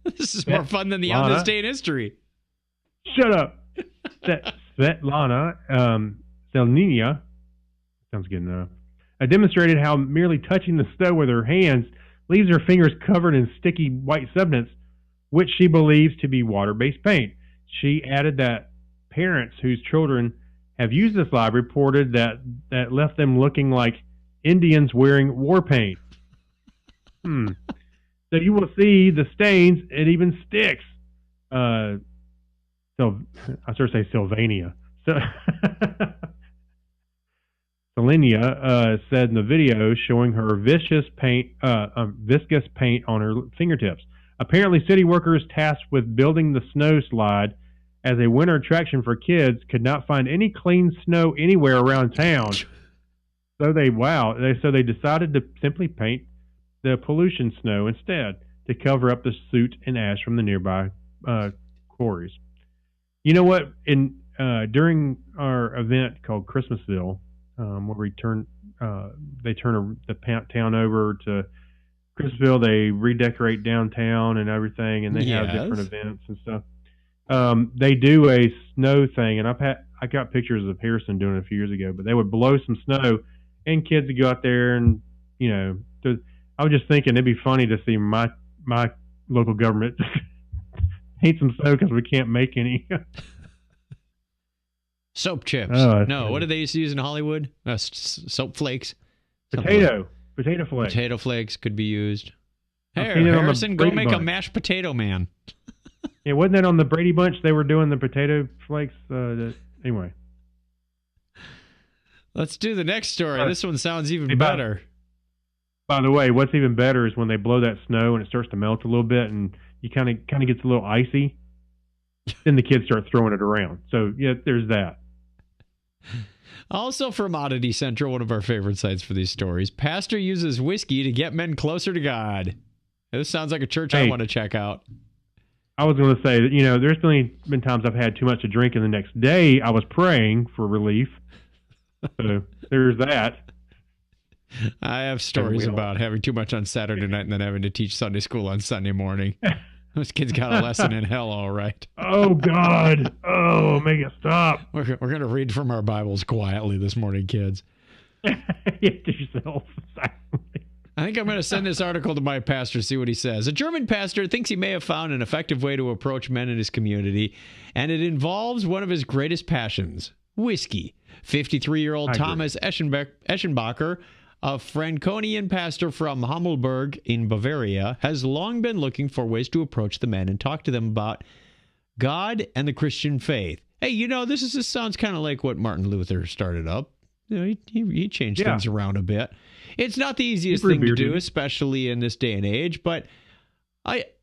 This is more fun than the On This Day in History. Shut up. Svetlana Selnina, sounds good enough, demonstrated how merely touching the snow with her hands leaves her fingers covered in sticky white substance, which she believes to be water-based paint. She added that parents whose children have used this live reported that left them looking like Indians wearing war paint. So you will see the stains. It even sticks. I sort of say Sylvania. So Selenia said in the video showing her viscous paint on her fingertips. Apparently, city workers tasked with building the snow slide as a winter attraction for kids could not find any clean snow anywhere around town. So they decided to simply paint the pollution snow instead to cover up the soot and ash from the nearby quarries. You know what? During our event called Christmasville, where we they turn the town over to Christmasville, they redecorate downtown and everything, and they have different events and stuff. They do a snow thing, and I got pictures of Harrison doing it a few years ago. But they would blow some snow, and kids would go out there, and I was just thinking it'd be funny to see my local government paint some snow because we can't make any. Soap chips. No, what do they used to use in Hollywood? Soap flakes. Potato flakes. Potato flakes could be used. Hey, Harrison, go make a mashed potato man. Yeah, wasn't that on the Brady Bunch? They were doing the potato flakes. Anyway. Let's do the next story. This one sounds even better. By the way, what's even better is when they blow that snow and it starts to melt a little bit and you kind of gets a little icy. Then the kids start throwing it around. So, yeah, there's that. Also from Oddity Central, one of our favorite sites for these stories, pastor uses whiskey to get men closer to God. This sounds like a church I want to check out. I was going to say that, there's been times I've had too much to drink and the next day I was praying for relief. So there's that. I have stories about having too much on Saturday night and then having to teach Sunday school on Sunday morning. Those kids got a lesson in hell, all right. Oh, God. Oh, make it stop. We're going to read from our Bibles quietly this morning, kids. To yourself. I think I'm going to send this article to my pastor, see what he says. A German pastor thinks he may have found an effective way to approach men in his community, and it involves one of his greatest passions, whiskey. 53-year-old Thomas Eschenbacher, a Franconian pastor from Hammelburg in Bavaria, has long been looking for ways to approach the men and talk to them about God and the Christian faith. Hey, this sounds kind of like what Martin Luther started up. He changed things around a bit. It's not the easiest thing to do, especially in this day and age, but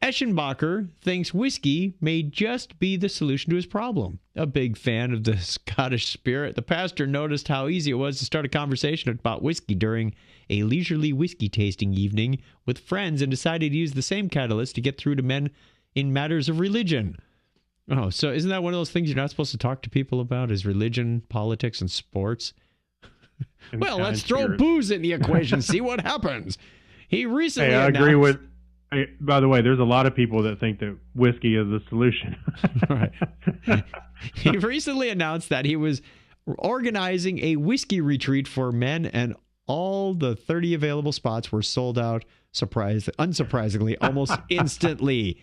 Eschenbacher thinks whiskey may just be the solution to his problem. A big fan of the Scottish spirit, the pastor noticed how easy it was to start a conversation about whiskey during a leisurely whiskey tasting evening with friends and decided to use the same catalyst to get through to men in matters of religion. Oh, so isn't that one of those things you're not supposed to talk to people about, is religion, politics, and sports? Well, let's throw booze in the equation, see what happens. He recently announced... agree with... Hey, by the way, there's a lot of people that think that whiskey is the solution. Right. He recently announced that he was organizing a whiskey retreat for men, and all the 30 available spots were sold out, unsurprisingly, almost instantly.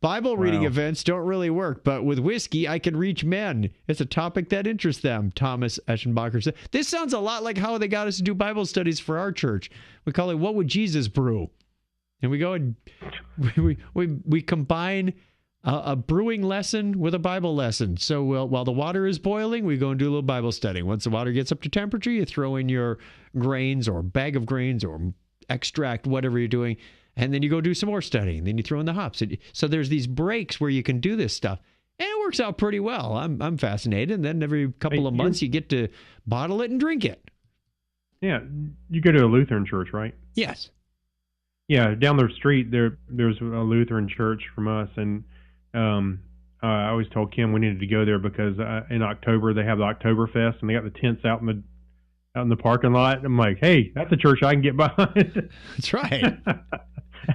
Bible reading events don't really work, but with whiskey, I can reach men. It's a topic that interests them, Thomas Eschenbacher said. This sounds a lot like how they got us to do Bible studies for our church. We call it What Would Jesus Brew? And we go and we combine a brewing lesson with a Bible lesson. So while the water is boiling, we go and do a little Bible study. Once the water gets up to temperature, you throw in your grains or bag of grains or extract, whatever you're doing, and then you go do some more studying. Then you throw in the hops. So there's these breaks where you can do this stuff. And it works out pretty well. I'm fascinated. And then every couple of months, you get to bottle it and drink it. Yeah. You go to a Lutheran church, right? Yes. Yeah. Down the street, there's a Lutheran church from us. And I always told Kim we needed to go there because in October, they have the Oktoberfest, and they got the tents out in the parking lot. I'm like, hey, that's a church I can get behind. That's right.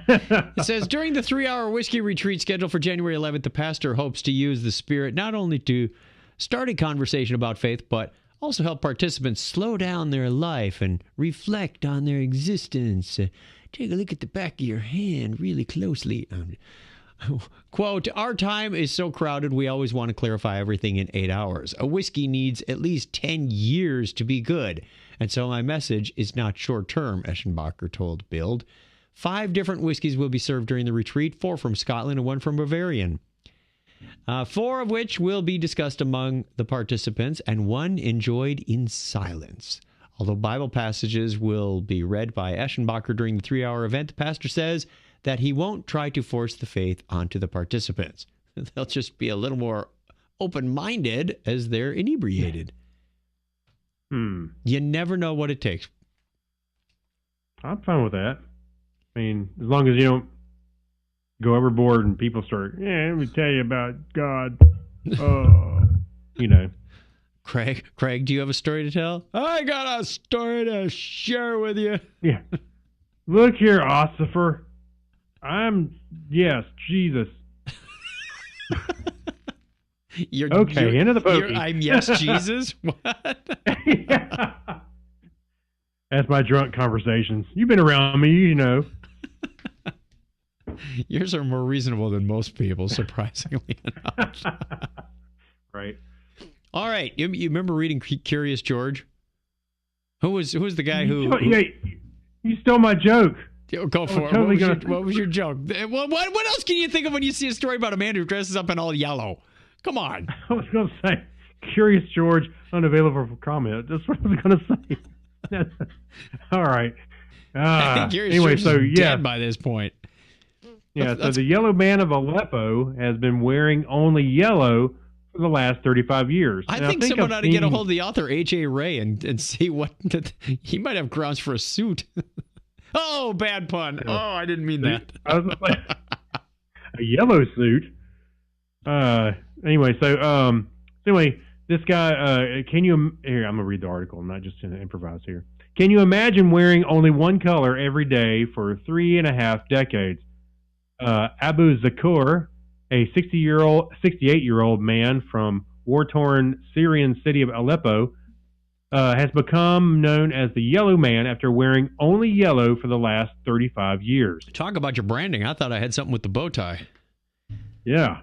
It says, during the 3-hour whiskey retreat scheduled for January 11th, the pastor hopes to use the Spirit not only to start a conversation about faith, but also help participants slow down their life and reflect on their existence. Take a look at the back of your hand really closely. Quote, our time is so crowded, we always want to clarify everything in 8 hours. A whiskey needs at least 10 years to be good. And so my message is not short term, Eschenbacher told Bild. 5 different whiskeys will be served during the retreat, 4 from Scotland and 1 from Bavarian. 4 of which will be discussed among the participants and 1 enjoyed in silence. Although Bible passages will be read by Eschenbacher during the 3-hour event, the pastor says that he won't try to force the faith onto the participants. They'll just be a little more open-minded as they're inebriated. You never know what it takes. I'm fine with that. I mean, as long as you don't go overboard and people start, let me tell you about God. Craig, do you have a story to tell? I got a story to share with you. Yeah. Look here, Ossifer. Yes, Jesus. Into the pokey. I'm yes, Jesus? What? Yeah. That's my drunk conversations. You've been around me, you know. Yours are more reasonable than most people, surprisingly enough. Right. All right. You remember reading Curious George? Who was the guy who... You stole my joke. Go for it. What was your joke? What else can you think of when you see a story about a man who dresses up in all yellow? Come on. I was going to say, Curious George, unavailable for comment. That's what I was going to say. All right. Anyway, so dead by this point. Yeah, so the yellow man of Aleppo has been wearing only yellow for the last 35 years. I think someone ought to get a hold of the author, H.A. Ray, and see what... He might have grounds for a suit. Oh, bad pun. Oh, I didn't mean that. I was like, a yellow suit. Anyway, this guy, can you... Here, I'm going to read the article. I'm not just going to improvise here. Can you imagine wearing only one color every day for 3.5 decades? Abu Zakur, a 68-year-old man from war-torn Syrian city of Aleppo, has become known as the Yellow Man after wearing only yellow for the last 35 years. Talk about your branding. I thought I had something with the bow tie. Yeah.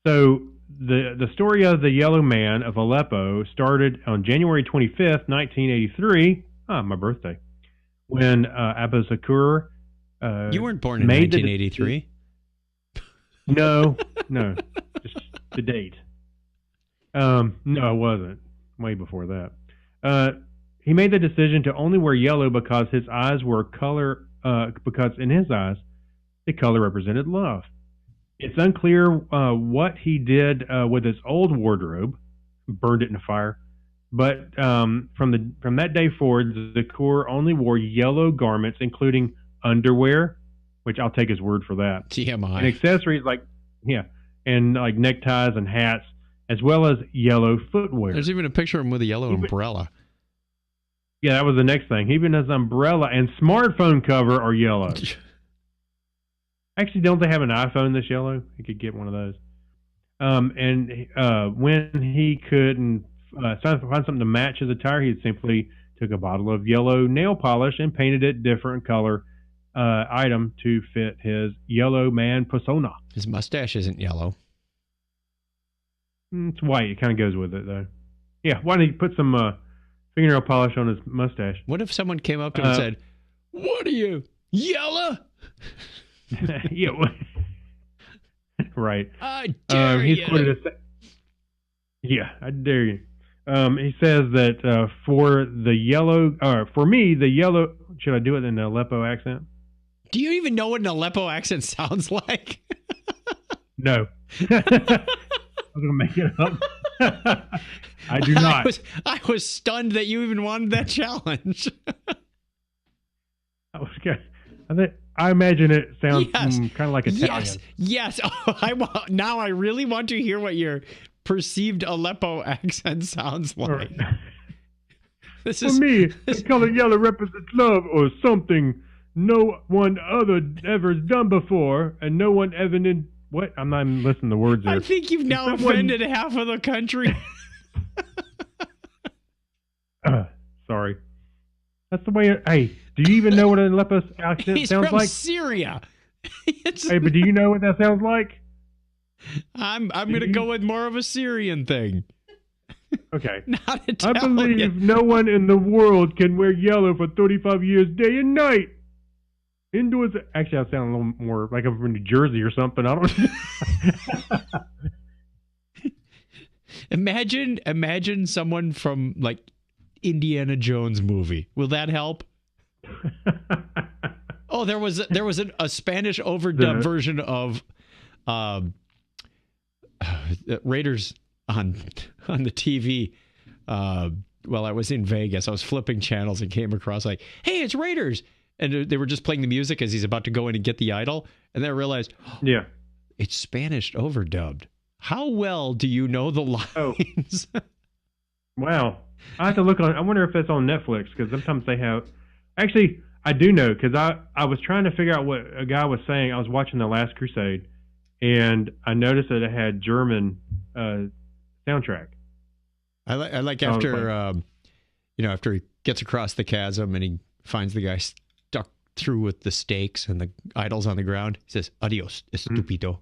So the story of the Yellow Man of Aleppo started on January 25th, 1983, my birthday, when Abba Zakur You weren't born in made 1983. No, just the date. No, I wasn't. Way before that. He made the decision to only wear yellow because his eyes were color. Because in his eyes, the color represented love. It's unclear what he did with his old wardrobe, burned it in a fire. But from that day forward, Zakur only wore yellow garments, including underwear, which I'll take his word for that, TMI. and accessories and like neckties and hats, as well as yellow footwear. There's even a picture of him with a yellow umbrella. Yeah, that was the next thing. Even his umbrella and smartphone cover are yellow. Actually, don't they have an iPhone that's yellow? You could get one of those. And when he couldn't find something to match his attire, he simply took a bottle of yellow nail polish and painted it different color item to fit his Yellow Man persona. His mustache isn't yellow. It's white. It kind of goes with it, though. Yeah, why don't you put some fingernail polish on his mustache? What if someone came up to him and said, "What are you, yellow?" Yeah, right. I dare he's you. quoted as, yeah, I dare you. He says that for me, the yellow. Should I do it in the Aleppo accent? Do you even know what an Aleppo accent sounds like? No. I was going to make it up. I do not. I was stunned that you even wanted that challenge. I imagine it sounds kind of like Italian. Yes. Oh, now I really want to hear what your perceived Aleppo accent sounds like. For me, the color yellow represents love or something no one ever done before, and no one ever did. What? I'm not even listening to words there. I think you've now offended half of the country. Sorry. That's the way. Hey, do you even know what an Aleppo accent sounds like? He's from Syria. Hey, but do you know what that sounds like? I'm going to go with more of a Syrian thing. Okay. Not Italian. I believe no one in the world can wear yellow for 35 years, day and night. Indoors. Actually, I sound a little more like I'm from New Jersey or something. I don't. Imagine someone from like Indiana Jones movie. Will that help? Oh, there was a Spanish overdub version of Raiders on the TV. While I was in Vegas, I was flipping channels and came across like, "Hey, it's Raiders." And they were just playing the music as he's about to go in and get the idol. And then I realized, yeah, it's Spanish overdubbed. How well do you know the lines? Oh. Wow. I have to look on. I wonder if that's on Netflix, because sometimes they have. Actually, I do know, because I was trying to figure out what a guy was saying. I was watching The Last Crusade, and I noticed that it had German soundtrack. I like after after he gets across the chasm and he finds the guy stuck through with the stakes and the idols on the ground. He says, "Adios, estúpido."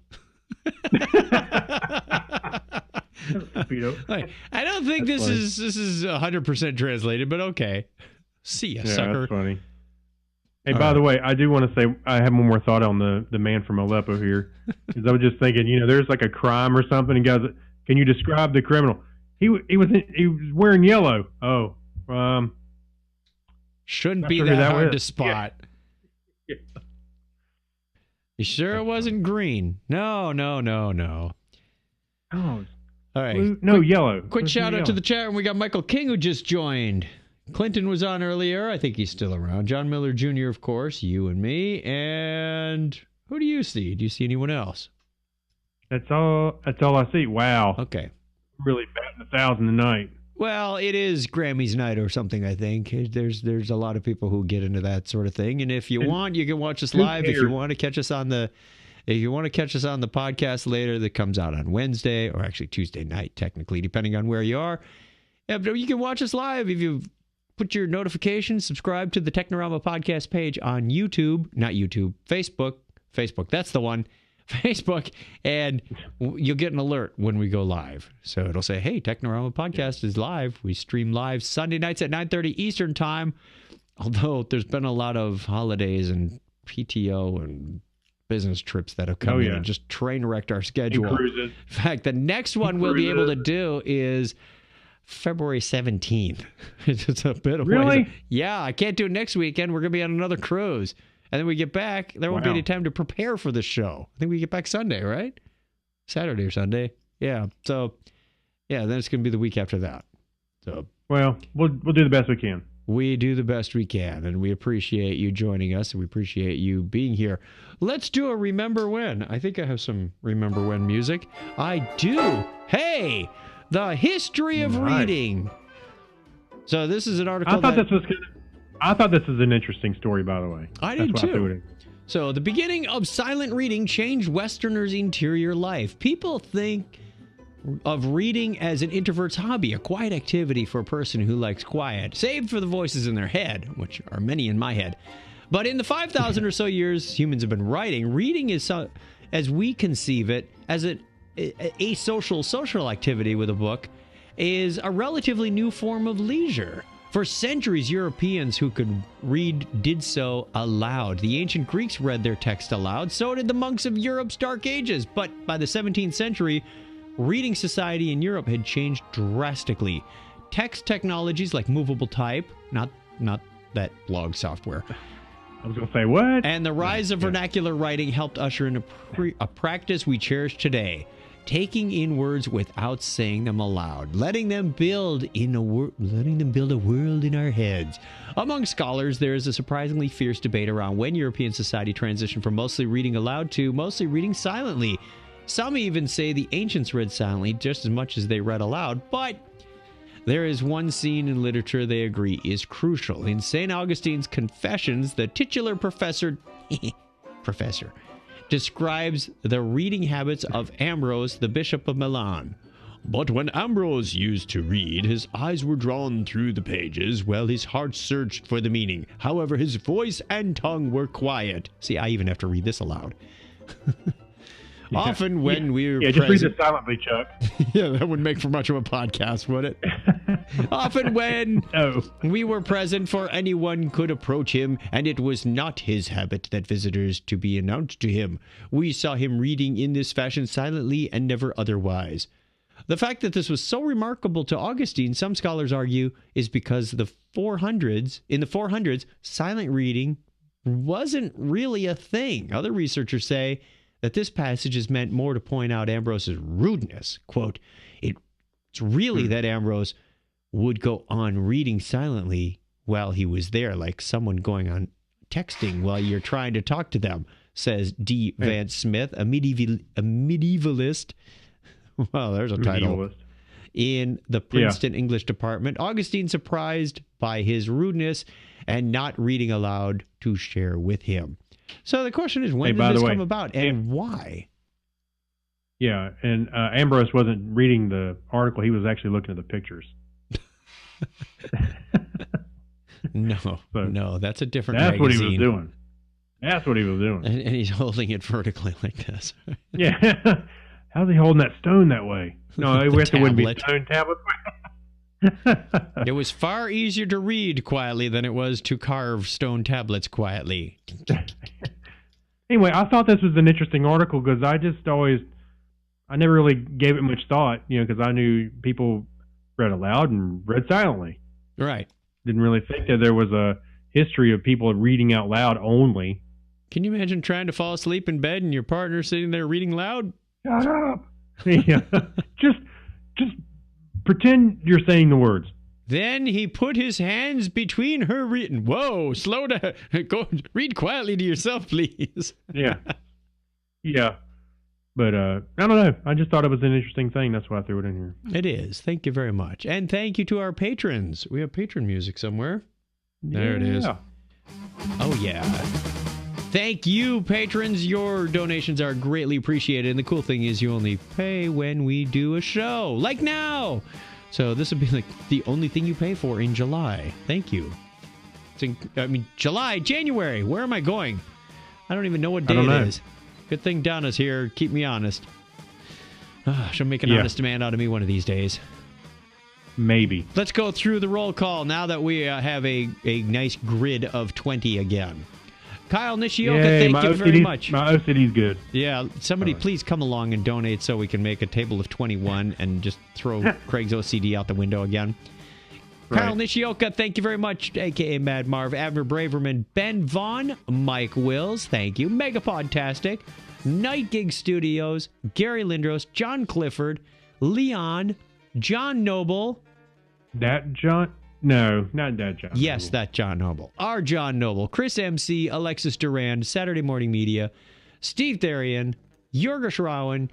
I don't think this is 100% translated, but okay. See ya, sucker. That's funny. Hey, by the way, I do want to say I have one more thought on the man from Aleppo here, because I was just thinking, there's like a crime or something, and guys, can you describe the criminal? He was wearing yellow. Oh, shouldn't be that hard to spot. Yeah. You sure it wasn't green? No. Oh, all right. Blue, yellow. Quick shout out to the chat room. We got Michael King, who just joined. Clinton was on earlier. I think he's still around. John Miller Jr., of course. You and me. And who do you see? Do you see anyone else? That's all I see. Wow. Okay. Really batting 1,000 tonight. Well, it is Grammys night or something, I think. There's a lot of people who get into that sort of thing. And if you want, you can watch us live. If you want to catch us on the podcast later, that comes out on Wednesday, or actually Tuesday night, technically, depending on where you are. Yeah, but you can watch us live if you put your notifications, subscribe to the Technorama podcast page on YouTube, not YouTube, Facebook. That's the one. Facebook, and you'll get an alert when we go live. So it'll say, hey, Technorama podcast is live. We stream live Sunday nights at 9:30 Eastern time. Although there's been a lot of holidays and PTO and business trips that have come in and just train wrecked our schedule. In fact, the next one we'll be able to do is February 17th. It's a bit of really? Yeah, I can't do it next weekend. We're going to be on another cruise. And then we get back. There won't be any time to prepare for the show. I think we get back Sunday, right? Saturday or Sunday. Yeah. So, yeah, then it's going to be the week after that. So, well, we'll do the best we can. We do the best we can, and we appreciate you joining us, and we appreciate you being here. Let's do a Remember When. I think I have some Remember When music. I do. Hey, the history of reading. So this is an article I thought this was an interesting story, by the way. I did too. So the beginning of silent reading changed Westerners' interior life. People think of reading as an introvert's hobby, a quiet activity for a person who likes quiet, save for the voices in their head, which are many in my head. But in the 5,000 or so years humans have been writing, reading is, as we conceive it, as a social activity with a book, is a relatively new form of leisure. For centuries, Europeans who could read did so aloud. The ancient Greeks read their text aloud, so did the monks of Europe's Dark Ages. But by the 17th century, reading society in Europe had changed drastically. Text technologies like movable type, not that blog software. I was going to say, what? And the rise of vernacular writing helped usher in a practice we cherish today. Taking in words without saying them aloud, letting them build a world in our heads. Among scholars, there is a surprisingly fierce debate around when European society transitioned from mostly reading aloud to mostly reading silently. Some even say the ancients read silently just as much as they read aloud, but there is one scene in literature they agree is crucial. In St. Augustine's Confessions, the titular professor describes the reading habits of Ambrose, the Bishop of Milan. But when Ambrose used to read, his eyes were drawn through the pages, while his heart searched for the meaning. However, his voice and tongue were quiet. See, I even have to read this aloud. Often when we're just read it silently, Chuck. Yeah, that wouldn't make for much of a podcast, would it? Often when we were present, for anyone could approach him, and it was not his habit that visitors to be announced to him. We saw him reading in this fashion silently and never otherwise. The fact that this was so remarkable to Augustine, some scholars argue, is because in the 400s, silent reading wasn't really a thing. Other researchers say that this passage is meant more to point out Ambrose's rudeness. Quote, it's really that Ambrose would go on reading silently while he was there, like someone going on texting while you're trying to talk to them, says D. Vance Smith, a medievalist. Well, there's a title. In the Princeton English department. Augustine surprised by his rudeness and not reading aloud to share with him. So the question is, when did this come about and why? Yeah, and Ambrose wasn't reading the article. He was actually looking at the pictures. No, that's a different magazine. What he was doing. That's what he was doing. And he's holding it vertically like this. Yeah. How's he holding that stone that way? No, it wouldn't be stone tablet. It was far easier to read quietly than it was to carve stone tablets quietly. Anyway, I thought this was an interesting article because I never really gave it much thought, because I knew people read aloud and read silently. Right. Didn't really think that there was a history of people reading out loud only. Can you imagine trying to fall asleep in bed and your partner sitting there reading loud? Shut up. Yeah. Just pretend you're saying the words. Then he put his hands between her reading. Whoa, slow down. Go read quietly to yourself, please. Yeah. Yeah. But I don't know. I just thought it was an interesting thing. That's why I threw it in here. It is. Thank you very much. And thank you to our patrons. We have patron music somewhere. There it is. Oh, yeah. Thank you, patrons. Your donations are greatly appreciated. And the cool thing is you only pay when we do a show. Like now. So this would be like the only thing you pay for in July. Thank you. January. Where am I going? I don't even know what day it is. Good thing Donna's here. Keep me honest. She'll make an honest man out of me one of these days. Maybe. Let's go through the roll call now that we have a nice grid of 20 again. Kyle Nishioka, thank you very much. My OCD's good. Yeah, somebody please come along and donate so we can make a table of 21 and just throw Craig's OCD out the window again. Right. Kyle Nishioka, thank you very much, a.k.a. Mad Marv, Abner Braverman, Ben Vaughn, Mike Wills, thank you, Megapodtastic, Night Gig Studios, Gary Lindros, John Clifford, Leon, John Noble. That John? No, not that John. Yes, Noble. that John Noble. Our John Noble, Chris MC, Alexis Durand, Saturday Morning Media, Steve Therian, Jorgos Rowan,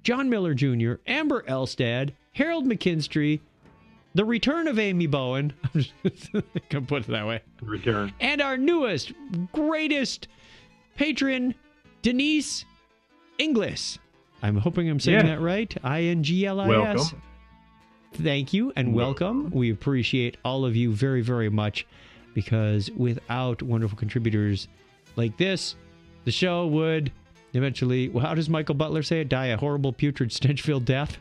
John Miller Jr., Amber Elstad, Harold McKinstry, the return of Amy Bowen. I'm just gonna put it that way. Return. And our newest, greatest patron, Denise Inglis. I'm hoping I'm saying that right. INGLIS. Welcome. Thank you and welcome. We appreciate all of you very, very much because without wonderful contributors like this, the show would eventually, well, how does Michael Butler say it? Die a horrible, putrid, stench-filled death?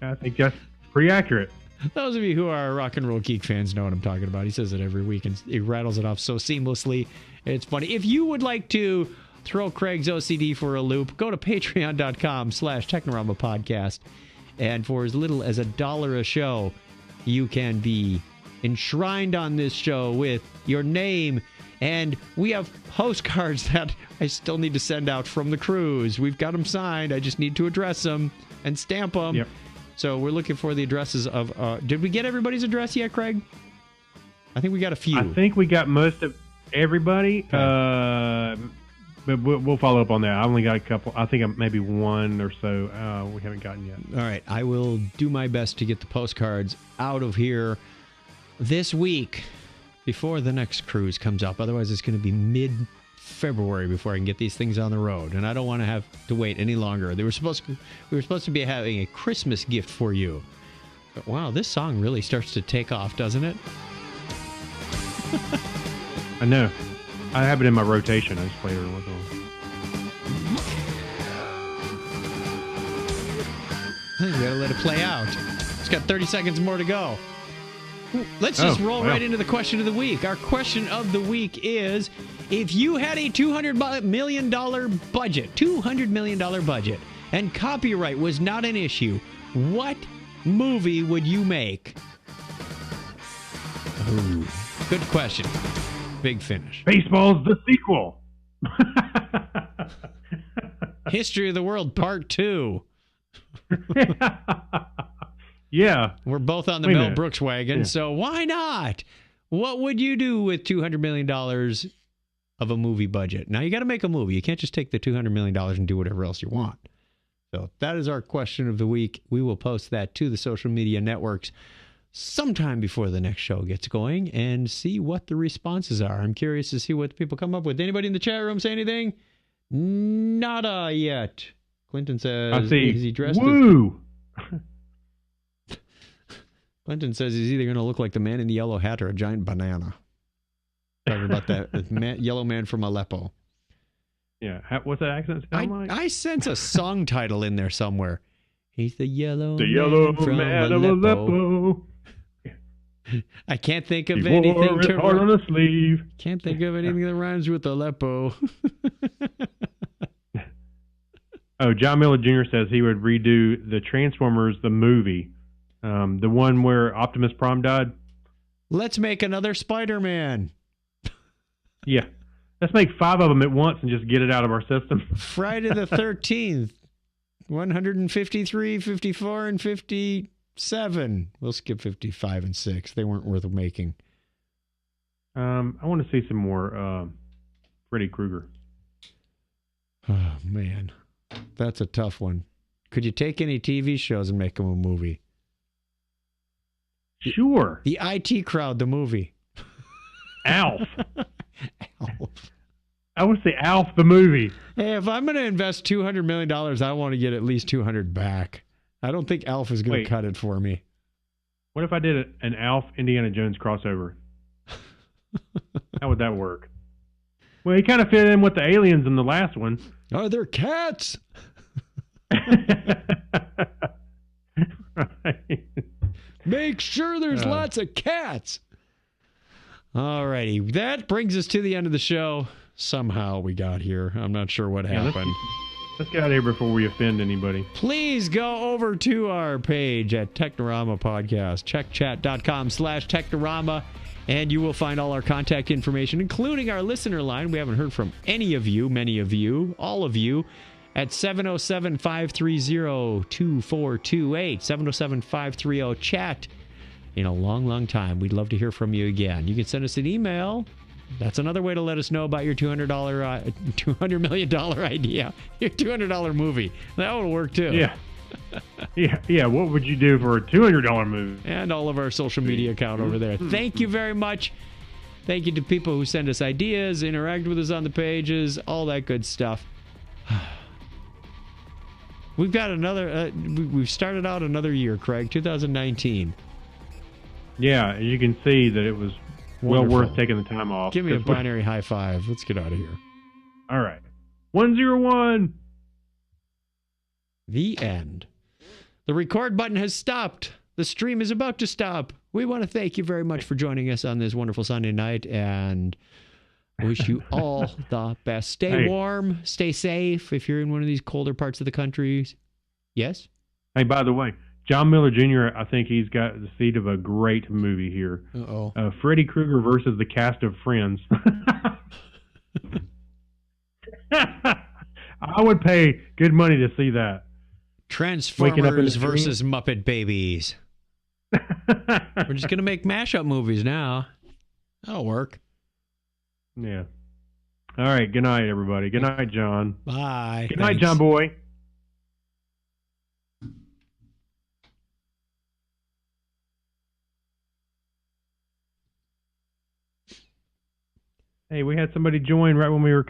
I think that's pretty accurate. Those of you who are rock and roll geek fans know what I'm talking about. He says it every week and he rattles it off so seamlessly. It's funny. If you would like to throw Craig's OCD for a loop, go to patreon.com/Technorama podcast. And for as little as $1 a show, you can be enshrined on this show with your name. And we have postcards that I still need to send out from the cruise. We've got them signed. I just need to address them and stamp them. Yep. So we're looking for the addresses of... did we get everybody's address yet, Craig? I think we got a few. I think we got most of everybody. Okay. But we'll follow up on that. I only got a couple. I think maybe one or so we haven't gotten yet. All right. I will do my best to get the postcards out of here this week before the next cruise comes up. Otherwise, it's going to be mid-February before I can get these things on the road. And I don't want to have to wait any longer. We were supposed to be having a Christmas gift for you. But wow, this song really starts to take off, doesn't it? I know. I have it in my rotation. I just play it every once in a while. We gotta let it play out. It's got 30 seconds more to go. Let's just roll right into the question of the week. Our question of the week is, if you had a $200 million budget, and copyright was not an issue, what movie would you make? Ooh, good question. Big finish. Baseball's the sequel. History of the World Part 2. Yeah. We're both on the Mel Brooks wagon, so why not? What would you do with $200 million of a movie budget? Now, you got to make a movie. You can't just take the $200 million and do whatever else you want. So that is our question of the week. We will post that to the social media networks sometime before the next show gets going and see what the responses are. I'm curious to see what people come up with. Anybody in the chat room say anything? Nada yet. Clinton says, I see. Is he dressed Woo! Clinton says he's either going to look like the man in the yellow hat or a giant banana. Talking about that yellow man from Aleppo. Yeah. What's that accent sound like? I sense a song title in there somewhere. He's the yellow man of Aleppo. I can't think of anything to hard on a sleeve. Can't think of anything that rhymes with Aleppo. Oh, John Miller Jr. says he would redo the Transformers the movie, the one where Optimus Prime died. Let's make another Spider-Man. Yeah, let's make 5 of them at once and just get it out of our system. Friday the 13th, 153, 54, and 57. We'll skip 55 and 6. They weren't worth making. I want to see some more Freddy Krueger. Oh, man. That's a tough one. Could you take any TV shows and make them a movie? Sure. The IT Crowd, the movie. Alf. Alf. I would say Alf the movie. Hey, if I'm going to invest $200 million, I want to get at least $200 back. I don't think Alf is going Wait. to cut it for me. What if I did an Alf Indiana Jones crossover? How would that work? Well, he kind of fit in with the aliens in the last one. Are there cats? Right. Make sure there's lots of cats. All righty. That brings us to the end of the show. Somehow we got here. I'm not sure what happened. Let's get out of here before we offend anybody. Please go over to our page at Technorama Podcast, checkchat.com/Technorama, and you will find all our contact information, including our listener line. We haven't heard from any of you, many of you, all of you, at 707-530-2428, 707-530-CHAT. In a long, long time. We'd love to hear from you again. You can send us an email. That's another way to let us know about your $200 million idea, your $200 movie. That would work too. Yeah. Yeah. What would you do for a $200 movie? And all of our social media account over there. Thank you very much. Thank you to people who send us ideas, interact with us on the pages, all that good stuff. We've got another, we've started out another year, Craig, 2019. Yeah, as you can see that it was Wonderful. well worth taking the time off. Give me a binary high five. Let's get out of here. All right. 101. The end. The record button has stopped. The stream is about to stop. We want to thank you very much for joining us on this wonderful Sunday night and wish you all the best. Stay warm. Stay safe if you're in one of these colder parts of the country. Yes? Hey, by the way, John Miller Jr., I think he's got the seed of a great movie here. Uh-oh. Freddy Krueger versus the cast of Friends. I would pay good money to see that. Transformers versus Muppet Babies. We're just going to make mashup movies now. That'll work. Yeah. All right. Good night, everybody. Good night, John. Bye. Good night, John Boy. Hey, we had somebody join right when we were